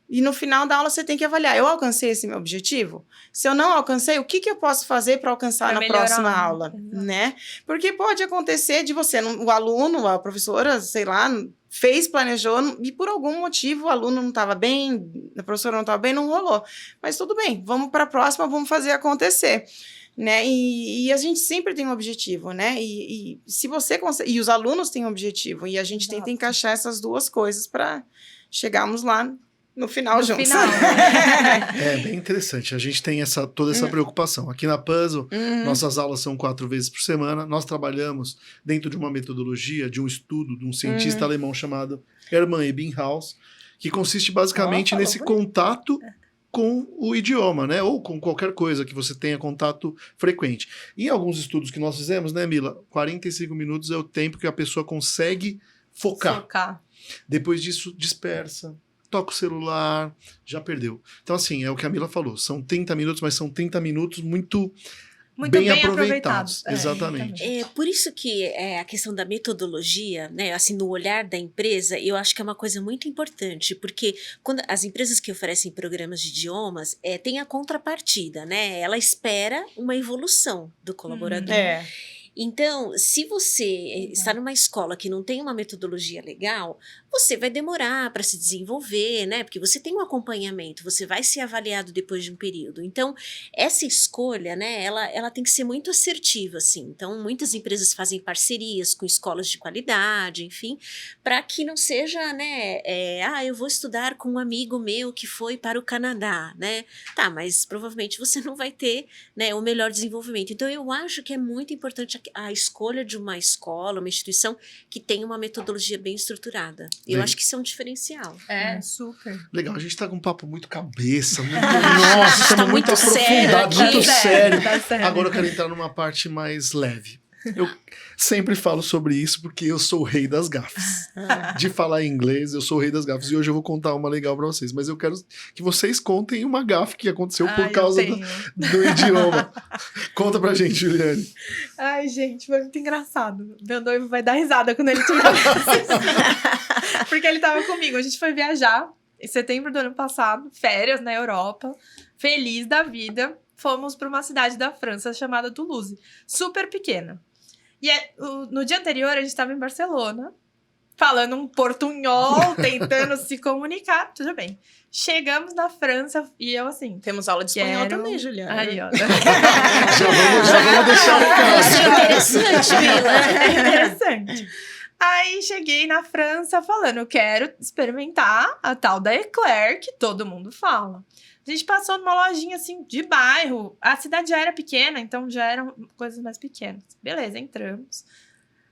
E no final da aula você tem que avaliar, eu alcancei esse meu objetivo? Se eu não alcancei, o que eu posso fazer para alcançar na próxima aula? Né? Porque pode acontecer de você, o aluno, a professora, sei lá, planejou, e por algum motivo o aluno não estava bem, a professora não estava bem, não rolou. Mas tudo bem, vamos para a próxima, vamos fazer acontecer. Né? E a gente sempre tem um objetivo, né? E se você consegue, e os alunos têm um objetivo, e a gente tenta encaixar essas duas coisas para chegarmos lá no final juntos. É bem interessante. A gente tem toda essa preocupação. Aqui na Puzzle, nossas aulas são 4 vezes por semana. Nós trabalhamos dentro de uma metodologia, de um estudo de um cientista alemão chamado Hermann Ebbinghaus, que consiste basicamente nesse contato com o idioma, né? Ou com qualquer coisa que você tenha contato frequente. Em alguns estudos que nós fizemos, né, Mila? 45 minutos é o tempo que a pessoa consegue focar. Depois disso, dispersa. Toca o celular, já perdeu. Então, assim, é o que a Mila falou. São 30 minutos, mas são 30 minutos muito bem aproveitados. Exatamente. Por isso que a questão da metodologia, né, assim, no olhar da empresa, eu acho que é uma coisa muito importante, porque quando as empresas que oferecem programas de idiomas, tem a contrapartida, né? Ela espera uma evolução do colaborador. Então, se você está numa escola que não tem uma metodologia legal, você vai demorar para se desenvolver, né? Porque você tem um acompanhamento, você vai ser avaliado depois de um período. Então, essa escolha, né, ela tem que ser muito assertiva, assim. Então, muitas empresas fazem parcerias com escolas de qualidade, enfim, para que não seja, né, eu vou estudar com um amigo meu que foi para o Canadá, né? Tá, mas provavelmente você não vai ter, né, o melhor desenvolvimento. Então, eu acho que é muito importante a escolha de uma escola, uma instituição que tenha uma metodologia bem estruturada. Eu acho que isso é um diferencial. Super. Legal, a gente tá com um papo muito cabeça, nossa, estamos muito aprofundados, muito sério. Agora eu quero entrar numa parte mais leve. Eu sempre falo sobre isso porque eu sou o rei das gafes. De falar em inglês, eu sou o rei das gafes. E hoje eu vou contar uma legal pra vocês. Mas eu quero que vocês contem uma gafe que aconteceu por causa do idioma. Conta pra gente, Juliane. Ai, gente, foi muito engraçado. Meu noivo vai dar risada quando ele tiver. Porque ele tava comigo. A gente foi viajar em setembro do ano passado, férias na Europa, feliz da vida. Fomos pra uma cidade da França chamada Toulouse. Super pequena. E no dia anterior, a gente estava em Barcelona, falando um portunhol, tentando se comunicar, tudo bem. Chegamos na França e eu assim... Temos aula de espanhol também, Juliana. Aí, ó. já vamos deixar o recado. Isso é interessante, Mila. É interessante. Aí cheguei na França falando, eu quero experimentar a tal da Eclair, que todo mundo fala. A gente passou numa lojinha, assim, de bairro. A cidade já era pequena, então já eram coisas mais pequenas. Beleza, entramos.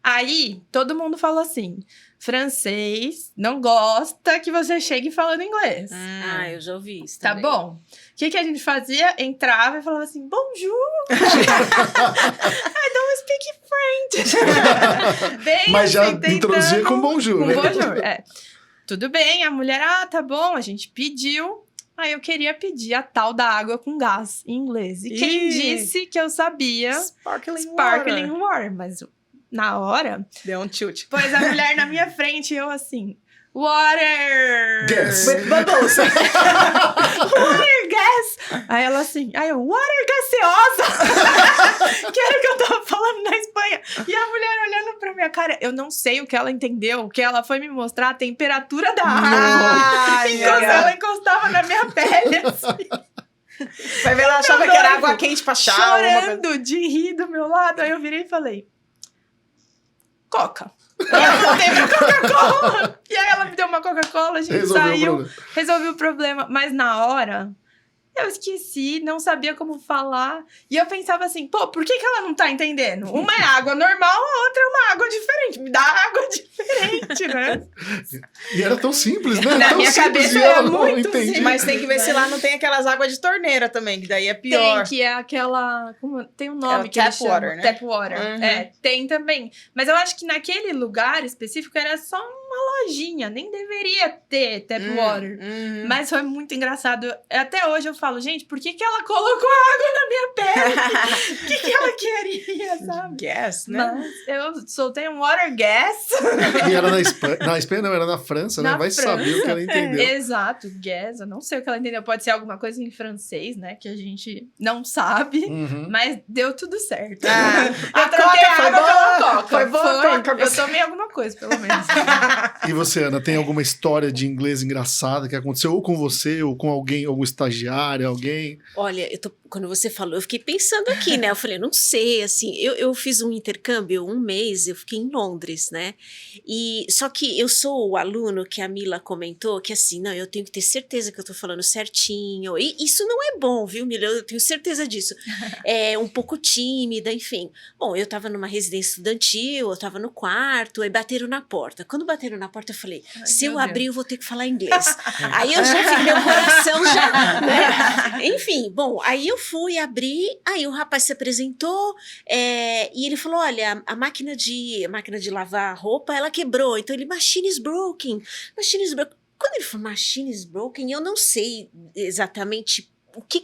Aí, todo mundo falou assim, francês não gosta que você chegue falando inglês. Ah, eu já ouvi isso Tá também. bom. O que a gente fazia? Entrava e falava assim, bonjour. I don't speak French. Bem Mas já assim, introduzia com bonjour, com né? bonjour, é. Tudo bem, a mulher, tá bom, a gente pediu. Aí eu queria pedir a tal da água com gás em inglês. E quem disse que eu sabia Sparkling water? Mas na hora, Deu um tilt. pôs a mulher na minha frente e eu assim, water! Gas. With bubbles. Water gas! Aí ela assim, water gaseosa! Que era o que eu tava falando na Espanha. E a mulher olhando pra minha cara, eu não sei o que ela entendeu, que ela foi me mostrar a temperatura da água. Enquanto ela encostava na minha pele, assim, Vai ver, ela achava que era água quente pra chá. chorando de rir do meu lado. Aí eu virei e falei, Coca. Eu voltei pra Coca-Cola. E aí ela me deu uma Coca-Cola, a gente Resolveu o saiu, problema. resolveu o problema. Mas na hora, eu esqueci, não sabia como falar. E eu pensava assim, por que ela não tá entendendo? Uma é água normal, a outra é uma água diferente. Me dá água diferente, né? E era tão simples, né? Na Tão minha simples cabeça e era ela não muito entendia. simples. Mas tem que ver se lá não tem aquelas águas de torneira também, que daí é pior. Tem, que é aquela... tem um nome É o que eles tap chamam. water, né? Tap water. Uhum. É, tem também. Mas eu acho que naquele lugar específico era só uma lojinha. Nem deveria ter tap water. Mas foi muito engraçado. Até hoje eu falo, gente, por que ela colocou água na minha pele? O que ela queria, sabe? Gas, né? Mas eu soltei um water gas. E era na Espanha. Na Espanha não, era na França, né? Na Vai França. saber o que ela entendeu. Exato, gas. Eu não sei o que ela entendeu. Pode ser alguma coisa em francês, né? Que a gente não sabe. Uhum. Mas deu tudo certo. Ah, eu a troquei Coca foi água boa? pela Coca. Foi boa a Coca? Eu tomei alguma coisa, pelo menos. E você, Ana, tem alguma história de inglês engraçada que aconteceu ou com você, ou com alguém, algum estagiário, alguém? Olha, quando você falou, eu fiquei pensando aqui, né? Eu falei, não sei, assim, eu fiz um intercâmbio, um mês, eu fiquei em Londres, né? Só que eu sou o aluno que a Mila comentou, que assim, não, eu tenho que ter certeza que eu tô falando certinho. E isso não é bom, viu, Mila? Eu tenho certeza disso. É um pouco tímida, enfim. Bom, eu tava numa residência estudantil, eu tava no quarto, aí bateram na porta. Quando bateram na porta, eu falei, se eu abrir, eu vou ter que falar inglês. Aí eu já vi, meu coração já, né? Enfim, bom, aí eu fui abrir, aí o rapaz se apresentou, e ele falou, olha, a máquina de lavar roupa, ela quebrou, então ele, machine is broken. Quando ele falou machine is broken, eu não sei exatamente o que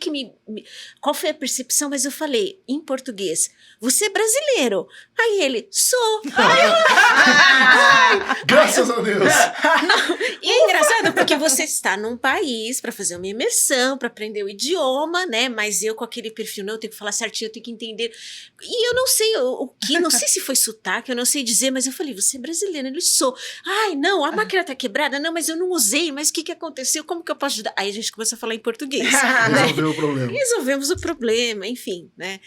qual foi a percepção, mas eu falei em português, você é brasileiro? Aí ele, sou. Graças a Deus! E é engraçado porque você está num país para fazer uma imersão, para aprender o idioma, né? Mas eu com aquele perfil, não, eu tenho que falar certinho, eu tenho que entender. E eu não sei o que, não sei se foi sotaque, eu não sei dizer, mas eu falei, você é brasileiro? Ele, sou. Ai, não, a máquina tá quebrada? Não, mas eu não usei, mas o que aconteceu? Como que eu posso ajudar? Aí a gente começou a falar em português. Resolveu o problema. Resolvemos o problema, enfim, né?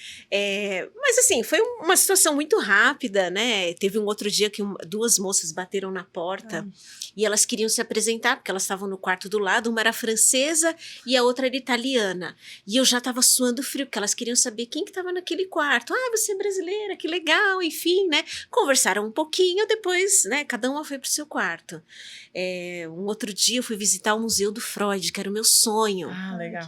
Mas assim, foi uma situação muito rápida, né? Teve um outro dia que duas moças bateram na porta e elas queriam se apresentar, porque elas estavam no quarto do lado, uma era francesa e a outra era italiana. E eu já estava suando frio, porque elas queriam saber quem que estava naquele quarto. Ah, você é brasileira, que legal, enfim, né? Conversaram um pouquinho, depois, né? Cada uma foi pro seu quarto. Um outro dia eu fui visitar o Museu do Freud, que era o meu sonho. Ah, legal.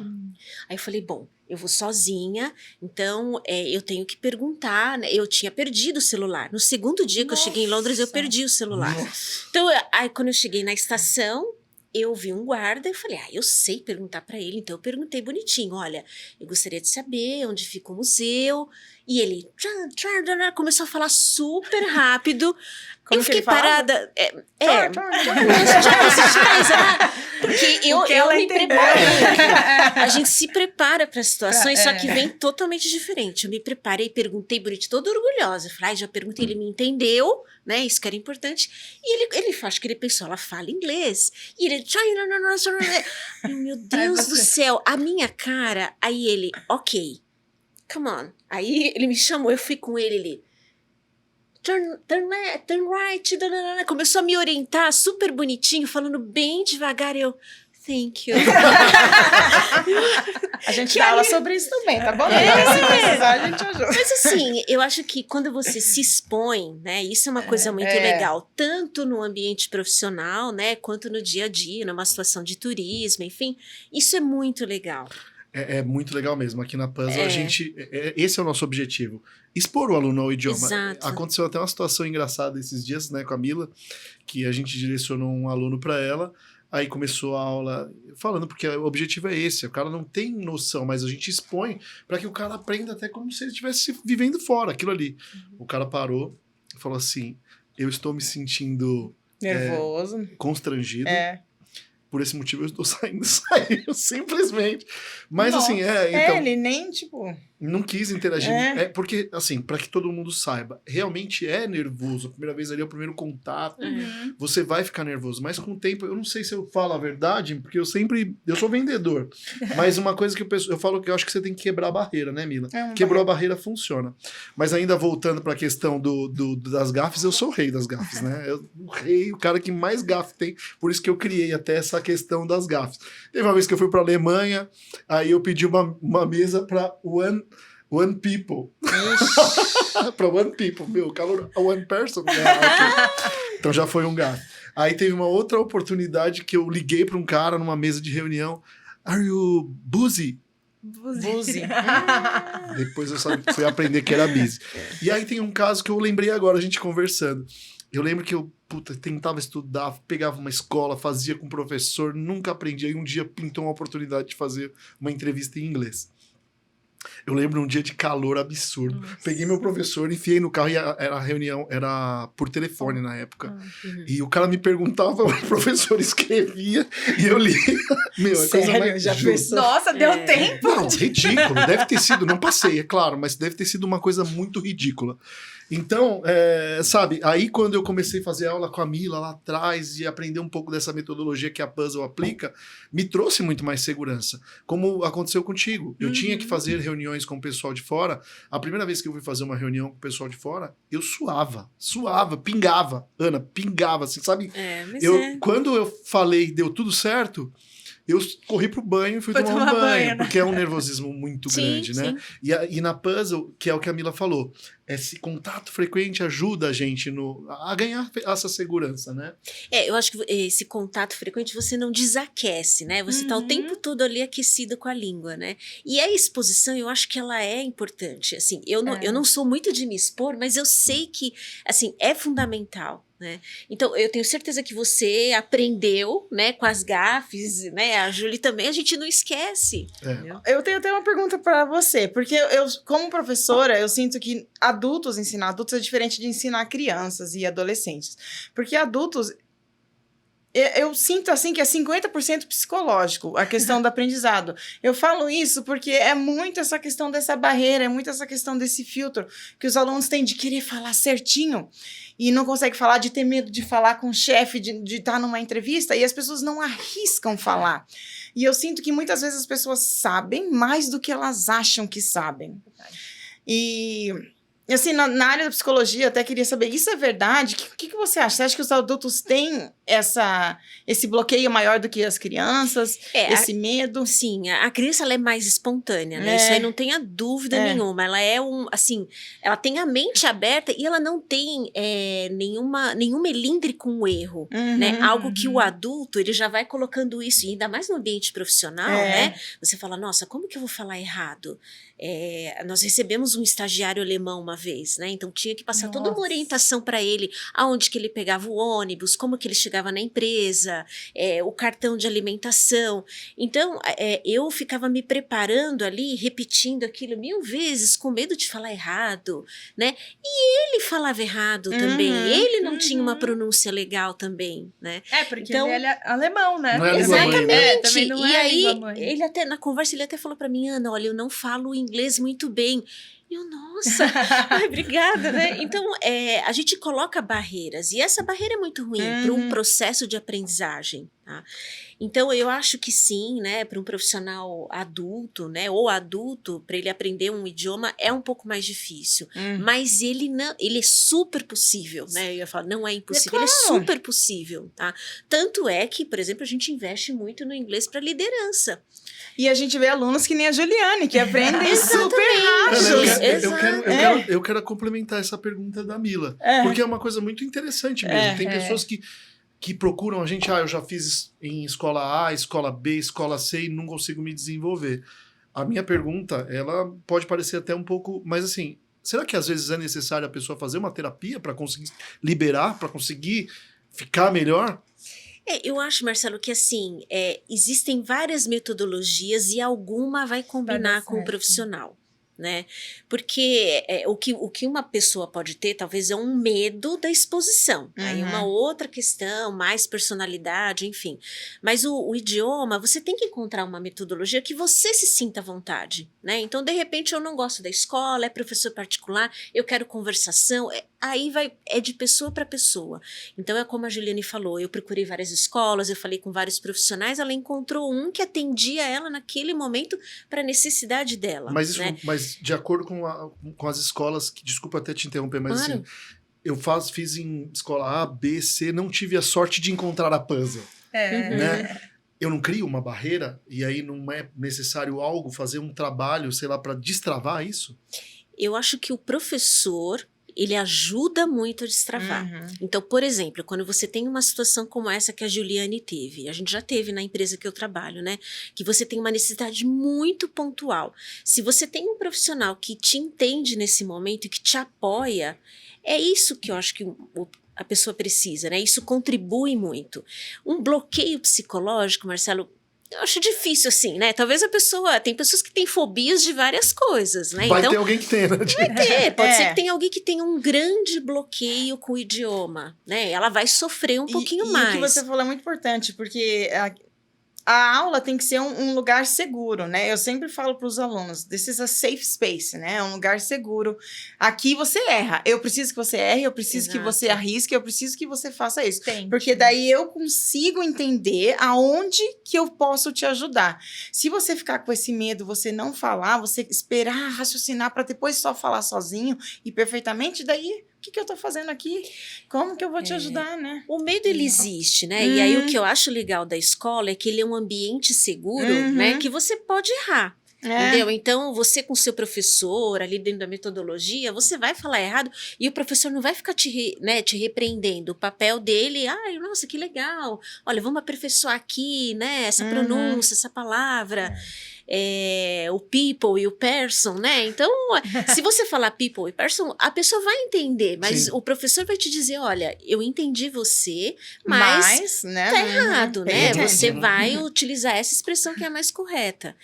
Aí eu falei, bom, eu vou sozinha, então eu tenho que perguntar, né? Eu tinha perdido o celular. No segundo dia que eu cheguei em Londres, eu perdi o celular. Nossa. Então, aí quando eu cheguei na estação, eu vi um guarda e falei, eu sei perguntar para ele. Então eu perguntei bonitinho, olha, eu gostaria de saber onde fica o museu. E ele começou a falar super rápido. Como eu que fiquei ele falava? parada. Porque eu me preparo. A gente se prepara para situações, só que vem totalmente diferente. Eu me preparei, perguntei bonitinho, toda orgulhosa. Falei, já perguntei, ele me entendeu, né? Isso que era importante. E ele acho que ele pensou, ela fala inglês. E ele, meu Deus do céu, a minha cara. Aí ele, ok, come on. Aí ele me chamou, eu fui com ele, turn left, turn right, começou a me orientar super bonitinho, falando bem devagar, eu... Thank you. A gente dá aula sobre isso também, tá bom? Se precisar, a gente ajuda. Mas assim, eu acho que quando você se expõe, né? Isso é uma coisa muito legal. Tanto no ambiente profissional, né? Quanto no dia a dia, numa situação de turismo, enfim. Isso é muito legal. É muito legal mesmo. Aqui na Puzzle, a gente... esse é o nosso objetivo. Expor o aluno ao idioma. Exato. Aconteceu até uma situação engraçada esses dias, né, com a Mila, que a gente direcionou um aluno para ela. Aí começou a aula falando, porque o objetivo é esse, o cara não tem noção, mas a gente expõe para que o cara aprenda até como se ele estivesse vivendo fora, aquilo ali. O cara parou e falou assim, eu estou me sentindo nervoso, constrangido, por esse motivo eu estou saindo, simplesmente. Mas Nossa. assim, então... ele nem, tipo... Não quis interagir. Porque, assim, para que todo mundo saiba, realmente é nervoso. A primeira vez ali é o primeiro contato. Você vai ficar nervoso. Mas com o tempo, eu não sei se eu falo a verdade, porque eu sou vendedor. Mas uma coisa que eu falo que eu acho que você tem que quebrar a barreira, né, Mila? Quebrou a barreira, funciona. Mas ainda voltando para a questão das gafes, eu sou o rei das gafes, né? O cara que mais gafe tem. Por isso que eu criei até essa questão das gafes. Teve uma vez que eu fui para Alemanha, aí eu pedi uma mesa para One People. Para One People. Meu, calor, One Person. Então já foi um gato. Aí teve uma outra oportunidade que eu liguei para um cara numa mesa de reunião. Are you busy? Busy. Depois eu fui aprender que era busy. E aí tem um caso que eu lembrei agora, a gente conversando. Eu lembro que eu tentava estudar, pegava uma escola, fazia com o professor, nunca aprendi. Aí um dia pintou uma oportunidade de fazer uma entrevista em inglês. Eu lembro um dia de calor absurdo. Nossa. Peguei meu professor, enfiei no carro e a reunião era por telefone na época. E o cara me perguntava, o professor escrevia e eu lia. Meu, é coisa Sério? mais Já justa. pensou? Nossa, deu tempo. Não, ridículo. Deve ter sido, não passei, é claro, mas deve ter sido uma coisa muito ridícula. Então, sabe, aí quando eu comecei a fazer aula com a Mila lá atrás e aprender um pouco dessa metodologia que a Puzzle aplica, me trouxe muito mais segurança. Como aconteceu contigo. Eu tinha que fazer reuniões com o pessoal de fora. A primeira vez que eu fui fazer uma reunião com o pessoal de fora, eu suava, pingava. Ana, pingava, assim, sabe? Quando eu falei deu tudo certo, eu corri pro banho e fui tomar um banho, né? porque é um nervosismo muito grande, né? Sim. E na Puzzle, que é o que a Mila falou, esse contato frequente ajuda a gente a ganhar essa segurança, né? Eu acho que esse contato frequente você não desaquece, né? Você tá o tempo todo ali aquecido com a língua, né? E a exposição, eu acho que ela é importante, assim, eu não sou muito de me expor, mas eu sei que, assim, é fundamental, né? Então, eu tenho certeza que você aprendeu, né, com as gafes, né? A Julie também, a gente não esquece. Entendeu? Eu tenho até uma pergunta para você, porque eu, como professora, eu sinto que ensinar adultos é diferente de ensinar crianças e adolescentes. Porque adultos, eu sinto assim que é 50% psicológico, a questão do aprendizado. Eu falo isso porque é muito essa questão dessa barreira, é muito essa questão desse filtro que os alunos têm de querer falar certinho e não consegue falar, de ter medo de falar com o chefe, de estar numa entrevista, e as pessoas não arriscam falar. E eu sinto que muitas vezes as pessoas sabem mais do que elas acham que sabem. E assim, na área da psicologia, eu até queria saber, isso é verdade? O que você acha? Você acha que os adultos têm esse bloqueio maior do que as crianças? Esse medo? Sim, a criança ela é mais espontânea, né? Isso aí não tenha dúvida nenhuma. Ela é ela tem a mente aberta e ela não tem nenhum melindre com o erro, né? Algo que o adulto, ele já vai colocando isso, e ainda mais no ambiente profissional, né? Você fala, nossa, como que eu vou falar errado? Nós recebemos um estagiário alemão uma vez, né? Então tinha que passar toda uma orientação para ele, aonde que ele pegava o ônibus, como que ele chegava na empresa, o cartão de alimentação. Então eu ficava me preparando ali, repetindo aquilo 1000 vezes, com medo de falar errado, né? E ele falava errado também, ele não tinha uma pronúncia legal também, né? Porque então, ele é alemão, né? Não é exatamente. Também não e é aí, língua mãe. ele até, na conversa, ele até falou para mim, Ana, olha, eu não falo inglês muito bem. E eu, nossa, ai, obrigada, né? Então, a gente coloca barreiras, e essa barreira é muito ruim para um processo de aprendizagem, tá? Então, eu acho que sim, né, para um profissional adulto, né, ou adulto, para ele aprender um idioma é um pouco mais difícil, mas ele é super possível, né? Eu ia falar, não é impossível, ele é super possível, tá? Tanto é que, por exemplo, a gente investe muito no inglês para liderança. E a gente vê alunos que nem a Juliane, que aprendem super rápido. Eu quero complementar essa pergunta da Mila, porque é uma coisa muito interessante mesmo. Tem pessoas que procuram a gente, eu já fiz em escola A, escola B, escola C e não consigo me desenvolver. A minha pergunta, ela pode parecer até um pouco, mas assim, será que às vezes é necessário a pessoa fazer uma terapia para conseguir liberar, para conseguir ficar melhor? Eu acho, Marcelo, que assim, existem várias metodologias e alguma vai combinar com o profissional, né? Porque o que uma pessoa pode ter, talvez, é um medo da exposição. Aí uma outra questão, mais personalidade, enfim. Mas o idioma, você tem que encontrar uma metodologia que você se sinta à vontade, né? Então, de repente, eu não gosto da escola, é professor particular, eu quero conversação, aí é de pessoa para pessoa. Então, é como a Juliane falou, eu procurei várias escolas, eu falei com vários profissionais, ela encontrou um que atendia ela naquele momento para a necessidade dela. Mas, isso, né? Mas de acordo com as escolas, que desculpa até te interromper, mas Claro. assim, eu fiz em escola A, B, C, não tive a sorte de encontrar a puzzle, né? Eu não crio uma barreira e aí não é necessário fazer um trabalho, sei lá, para destravar isso? Eu acho que o professor, ele ajuda muito a destravar. Então, por exemplo, quando você tem uma situação como essa que a Juliane teve, a gente já teve na empresa que eu trabalho, né? Que você tem uma necessidade muito pontual. Se você tem um profissional que te entende nesse momento e que te apoia, é isso que eu acho que a pessoa precisa, né? Isso contribui muito. Um bloqueio psicológico, Marcelo, eu acho difícil, assim, né? Talvez tem pessoas que têm fobias de várias coisas, né? Vai então, ter alguém que tenha, né? pode ser que tenha alguém que tenha um grande bloqueio com o idioma, né? Ela vai sofrer um pouquinho mais. E o que você falou é muito importante, porque a aula tem que ser um lugar seguro, né? Eu sempre falo para os alunos, this is a safe space, né? É um lugar seguro. Aqui você erra. Eu preciso que você erre, eu preciso que você arrisque, eu preciso que você faça isso. Porque daí eu consigo entender aonde que eu posso te ajudar. Se você ficar com esse medo, você não falar, você esperar raciocinar para depois só falar sozinho e perfeitamente, daí o que eu tô fazendo aqui? Como que eu vou te ajudar, né? O medo, ele existe, né? E aí, o que eu acho legal da escola é que ele é um ambiente seguro, né? Que você pode errar. Entendeu? Então, você com seu professor, ali dentro da metodologia, você vai falar errado e o professor não vai ficar te repreendendo. O papel dele, nossa, que legal. Olha, vamos aperfeiçoar aqui, né? Essa pronúncia, essa palavra. O people e o person, né? Então, se você falar people e person, a pessoa vai entender, mas o professor vai te dizer, olha, eu entendi você, mas né? tá errado, né? Você vai utilizar essa expressão que é a mais correta.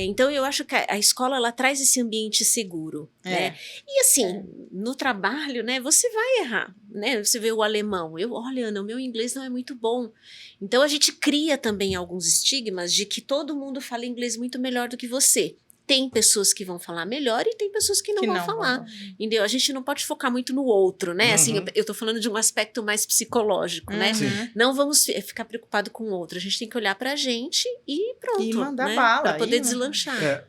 Então, eu acho que a escola, ela traz esse ambiente seguro, né? E assim, no trabalho, né? Você vai errar, né? Você vê o alemão, olha, Ana, o meu inglês não é muito bom. Então, a gente cria também alguns estigmas de que todo mundo fala inglês muito melhor do que você. Tem pessoas que vão falar melhor e tem pessoas que não vão falar. Entendeu? A gente não pode focar muito no outro, né? Assim, eu tô falando de um aspecto mais psicológico, né? Não vamos ficar preocupado com o outro. A gente tem que olhar pra gente e pronto. E mandar né? bala. Pra poder deslanchar.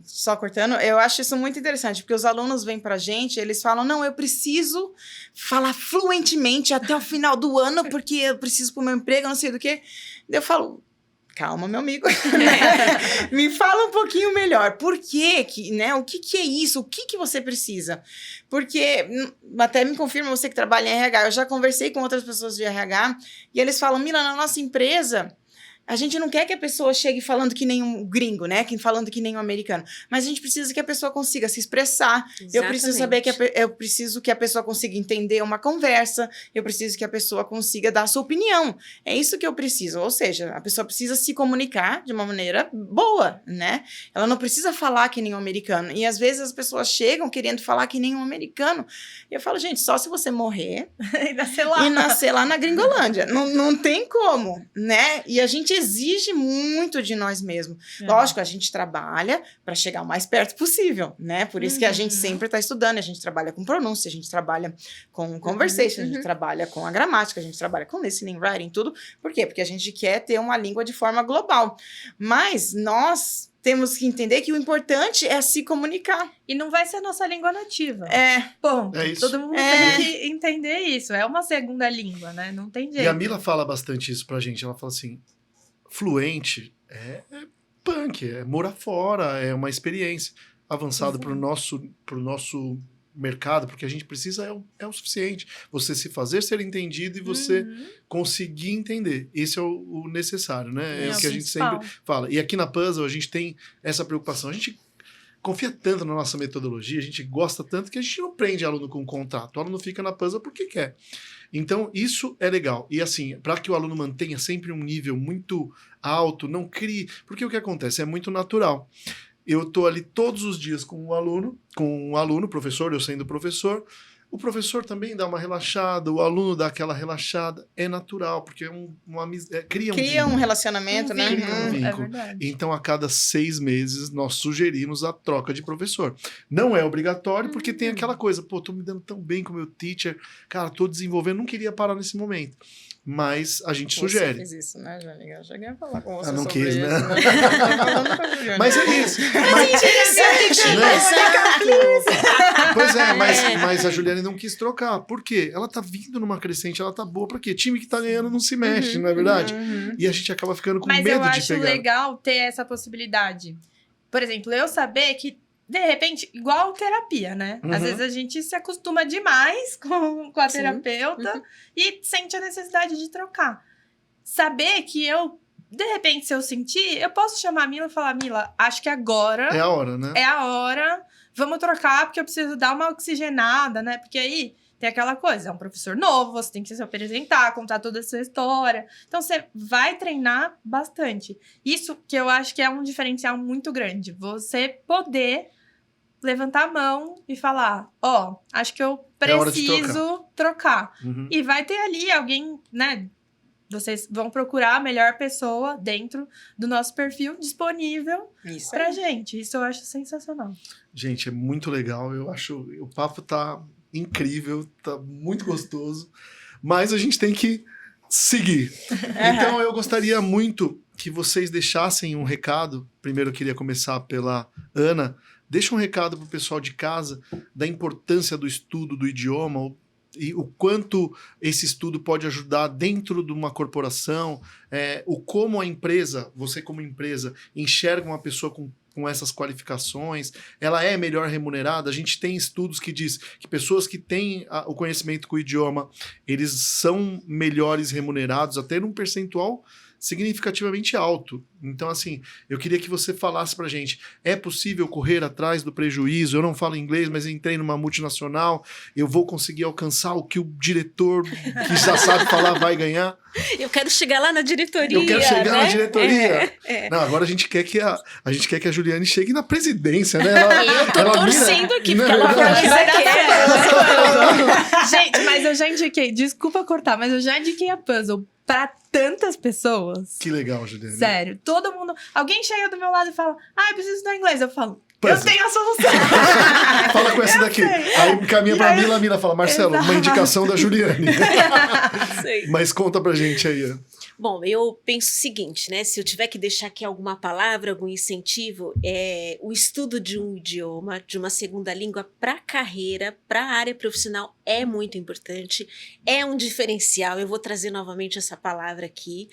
Só cortando, eu acho isso muito interessante, porque os alunos vêm pra gente, eles falam, não, eu preciso falar fluentemente até o final do ano, porque eu preciso pro meu emprego, eu não sei do que. Eu falo, calma, meu amigo. Me fala um pouquinho melhor. Por quê? Né? O que é isso? O que você precisa? Porque, até me confirma você que trabalha em RH, eu já conversei com outras pessoas de RH, e eles falam, Mila, na nossa empresa, a gente não quer que a pessoa chegue falando que nem um gringo, né? Falando que nem um americano. Mas a gente precisa que a pessoa consiga se expressar. Exatamente. Eu preciso saber eu preciso que a pessoa consiga entender uma conversa. Eu preciso que a pessoa consiga dar a sua opinião. É isso que eu preciso. Ou seja, a pessoa precisa se comunicar de uma maneira boa, né? Ela não precisa falar que nem um americano. E às vezes as pessoas chegam querendo falar que nem um americano. E eu falo, gente, só se você morrer e nascer lá na Gringolândia. Não tem como, né? E a gente exige muito de nós mesmos. Lógico, a gente trabalha para chegar o mais perto possível, né? Por isso que a gente sempre está estudando, a gente trabalha com pronúncia, a gente trabalha com conversation, a gente trabalha com a gramática, a gente trabalha com listening, writing, tudo. Por quê? Porque a gente quer ter uma língua de forma global. Mas nós temos que entender que o importante é se comunicar. E não vai ser a nossa língua nativa. Ponto. É isso. Todo mundo tem que entender isso. É uma segunda língua, né? Não tem jeito. E a Mila fala bastante isso pra gente. Ela fala assim, fluente é punk, é morar fora, é uma experiência avançada pro nosso mercado, porque a gente precisa é o suficiente. Você se fazer ser entendido e você conseguir entender. Esse é o necessário, né? É o que a gente sempre fala. E aqui na Puzzle a gente tem essa preocupação. A gente confia tanto na nossa metodologia, a gente gosta tanto que a gente não prende aluno com contrato. O aluno fica na Puzzle porque quer. Então, isso é legal. E assim, para que o aluno mantenha sempre um nível muito alto, não crie... Porque o que acontece? É muito natural. Eu estou ali todos os dias com um aluno, professor, eu sendo professor. O professor também dá uma relaxada, o aluno dá aquela relaxada. É natural, porque cria um relacionamento, né? Cria um vínculo. É verdade. Então, a cada 6 meses, nós sugerimos a troca de professor. Não é obrigatório, porque tem aquela coisa, pô, tô me dando tão bem com o meu teacher, cara, tô desenvolvendo, não queria parar nesse momento. Mas a gente sugere. Você fez isso, né, Jane? Eu cheguei a falar com você não sobre quis, isso, né? Mas é isso. Pois é, mas a Juliane não quis trocar. Por quê? Ela tá vindo numa crescente, ela tá boa. Pra quê? Time que tá ganhando não se mexe, não é verdade? E a gente acaba ficando com medo de pegar. Mas eu acho legal ter essa possibilidade. Por exemplo, eu saber que, de repente, igual terapia, né? Às vezes a gente se acostuma demais com a terapeuta e sente a necessidade de trocar. Saber que de repente, se eu sentir, eu posso chamar a Mila e falar, Mila, acho que agora... É a hora, né? É a hora, vamos trocar, porque eu preciso dar uma oxigenada, né? Porque aí tem aquela coisa, é um professor novo, você tem que se apresentar, contar toda a sua história. Então, você vai treinar bastante. Isso que eu acho que é um diferencial muito grande. Você poder levantar a mão e falar, acho que eu preciso trocar. E vai ter ali alguém, né? Vocês vão procurar a melhor pessoa dentro do nosso perfil disponível pra gente. Isso eu acho sensacional. Gente, é muito legal. Eu acho o papo tá incrível, tá muito gostoso. Mas a gente tem que seguir. Então, eu gostaria muito que vocês deixassem um recado. Primeiro, eu queria começar pela Ana. Deixa um recado pro pessoal de casa da importância do estudo do idioma, e o quanto esse estudo pode ajudar dentro de uma corporação, como a empresa, você como empresa, enxerga uma pessoa com essas qualificações, ela é melhor remunerada. A gente tem estudos que diz que pessoas que têm o conhecimento com o idioma, eles são melhores remunerados, até num percentual significativamente alto. Então, assim, eu queria que você falasse pra gente, é possível correr atrás do prejuízo? Eu não falo inglês, mas entrei numa multinacional, eu vou conseguir alcançar o que o diretor que já sabe falar vai ganhar? Eu quero chegar lá na diretoria. Eu quero chegar né? na diretoria. Não, agora a gente quer que a Juliane chegue na presidência, né? Eu tô torcendo aqui, porque ela vai Gente, mas eu já indiquei, desculpa cortar, mas eu já indiquei a Puzzle pra tantas pessoas. Que legal, Juliane. Sério, todo mundo... Alguém chega do meu lado e fala, eu preciso estudar inglês. Eu falo, Puzzle. eu tenho a solução. Fala com essa daqui. Aí caminha pra Mila, a Mila fala, Marcelo, uma indicação da Juliane. Mas conta pra gente aí, Ana. Bom, eu penso o seguinte, né? Se eu tiver que deixar aqui alguma palavra, algum incentivo, o estudo de um idioma, de uma segunda língua para a carreira, para a área profissional é muito importante, é um diferencial. Eu vou trazer novamente essa palavra aqui.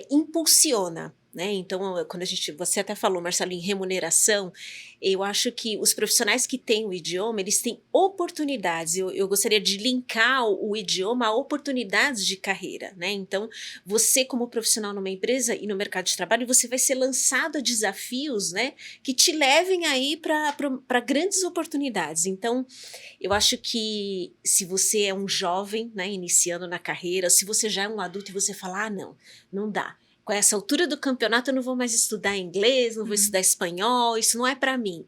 Impulsiona. Né? Então, quando você até falou, Marcelo, em remuneração, eu acho que os profissionais que têm o idioma, eles têm oportunidades. Eu gostaria de linkar o idioma a oportunidades de carreira, né? Então, você como profissional numa empresa e no mercado de trabalho, você vai ser lançado a desafios, né, que te levem aí para grandes oportunidades. Então, eu acho que se você é um jovem, né, iniciando na carreira, se você já é um adulto e você fala, não dá. Com essa altura do campeonato eu não vou mais estudar inglês, não vou estudar espanhol, isso não é para mim.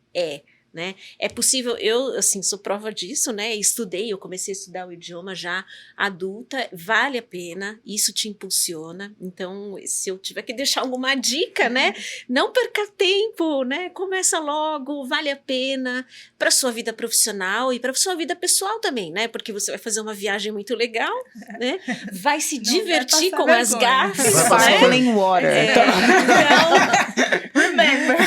Né? né? É possível, eu, assim, sou prova disso, né? Eu comecei a estudar o idioma já adulta, vale a pena, isso te impulsiona. Então, se eu tiver que deixar alguma dica, né? Não perca tempo, né? Começa logo, vale a pena para sua vida profissional e para sua vida pessoal também, né? Porque você vai fazer uma viagem muito legal, né? Vai se divertir com as gafes, né? Sparkling water. Remember.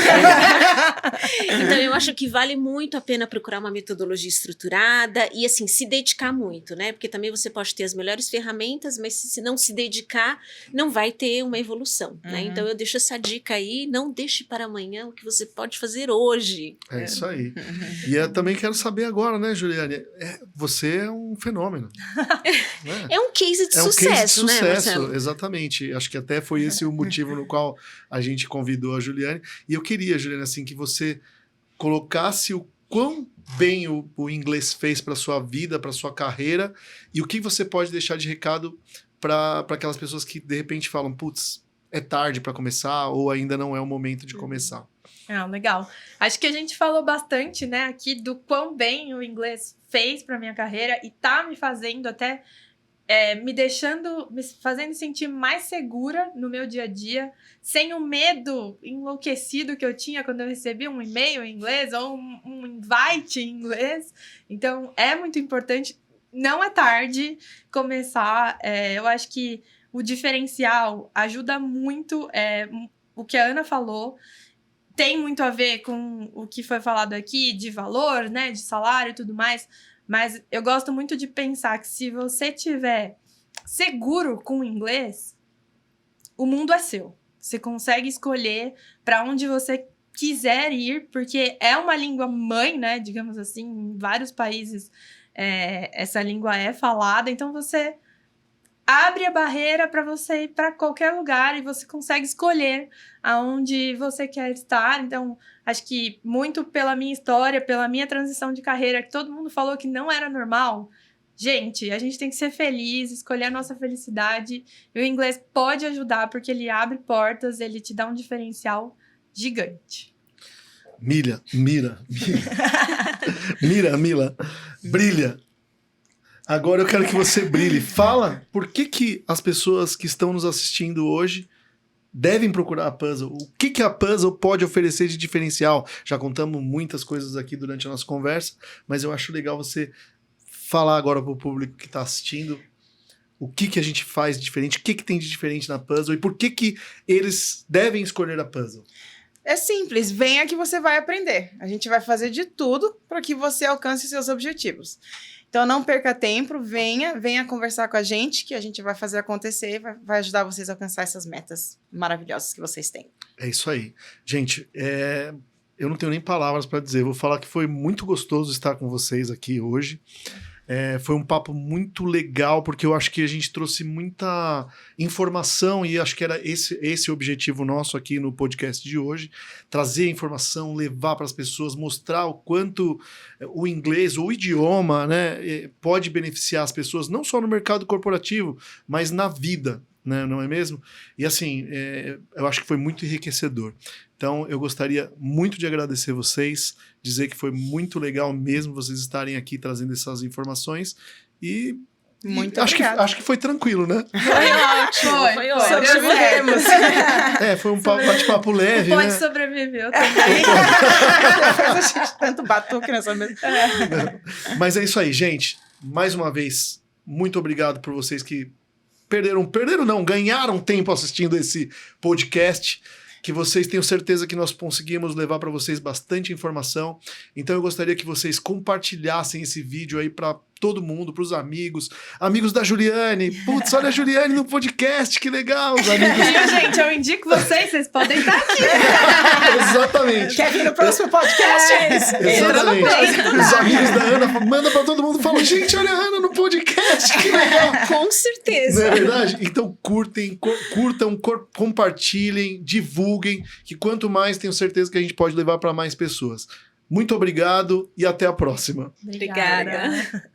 Então, eu acho que vale muito a pena procurar uma metodologia estruturada e, assim, se dedicar muito, né? Porque também você pode ter as melhores ferramentas, mas se não se dedicar, não vai ter uma evolução, né? Então, eu deixo essa dica aí, não deixe para amanhã o que você pode fazer hoje. É isso aí. E eu também quero saber agora, né, Juliane? Você é um fenômeno. Né? É um case de É um sucesso, case de sucesso, né, Marcelo? exatamente. Acho que até foi esse o motivo no qual a gente convidou a Juliane. E eu queria, Juliane, assim, que você colocasse o quão bem o inglês fez para sua vida, para sua carreira, e o que você pode deixar de recado para aquelas pessoas que de repente falam, putz, é tarde para começar ou ainda não é o momento de começar. Legal. Acho que a gente falou bastante, né, aqui do quão bem o inglês fez para minha carreira e tá me fazendo até me fazendo sentir mais segura no meu dia a dia, sem o medo enlouquecido que eu tinha quando eu recebi um e-mail em inglês ou um invite em inglês. Então, é muito importante. Não é tarde começar. Eu acho que o diferencial ajuda muito. O que a Ana falou tem muito a ver com o que foi falado aqui de valor, né, de salário e tudo mais. Mas eu gosto muito de pensar que se você tiver seguro com o inglês, o mundo é seu. Você consegue escolher para onde você quiser ir, porque é uma língua mãe, né? Digamos assim, em vários países essa língua é falada. Então você abre a barreira para você ir para qualquer lugar e você consegue escolher aonde você quer estar. Então, acho que muito pela minha história, pela minha transição de carreira, que todo mundo falou que não era normal. Gente, a gente tem que ser feliz, escolher a nossa felicidade. E o inglês pode ajudar, porque ele abre portas, ele te dá um diferencial gigante. Mila, brilha. Agora eu quero que você brilhe. Fala por que as pessoas que estão nos assistindo hoje devem procurar a Puzzle. O que a Puzzle pode oferecer de diferencial? Já contamos muitas coisas aqui durante a nossa conversa, mas eu acho legal você falar agora para o público que está assistindo o que a gente faz de diferente, o que tem de diferente na Puzzle e por que eles devem escolher a Puzzle. É simples, venha que você vai aprender. A gente vai fazer de tudo para que você alcance seus objetivos. Então, não perca tempo, venha conversar com a gente, que a gente vai fazer acontecer, vai ajudar vocês a alcançar essas metas maravilhosas que vocês têm. É isso aí. Gente, eu não tenho nem palavras para dizer, vou falar que foi muito gostoso estar com vocês aqui hoje. Foi um papo muito legal, porque eu acho que a gente trouxe muita informação e acho que era esse o objetivo nosso aqui no podcast de hoje, trazer informação, levar para as pessoas, mostrar o quanto o inglês, o idioma, né, pode beneficiar as pessoas, não só no mercado corporativo, mas na vida, né, não é mesmo? E assim, eu acho que foi muito enriquecedor. Então, eu gostaria muito de agradecer vocês, dizer que foi muito legal mesmo vocês estarem aqui trazendo essas informações e Muito acho que foi tranquilo, né? Foi ótimo. Sobrevivemos. Foi um bate-papo leve, Pode né? sobreviveu também. A gente tanto batuque nessa mesa. Mas é isso aí, gente. Mais uma vez, muito obrigado por vocês que ganharam tempo assistindo esse podcast. Que vocês tenham certeza que nós conseguimos levar para vocês bastante informação. Então eu gostaria que vocês compartilhassem esse vídeo aí para todo mundo, para os amigos da Juliane. Putz, olha a Juliane no podcast, que legal, os amigos. Viu, gente? Eu indico vocês podem estar aqui. Exatamente. Quer vir no próximo podcast? Exatamente. Os amigos da Ana manda para todo mundo e falam, gente, olha a Ana no podcast, que legal. Com certeza. Não é verdade? Então curtam, compartilhem, divulguem, que quanto mais tenho certeza que a gente pode levar para mais pessoas. Muito obrigado e até a próxima. Obrigada.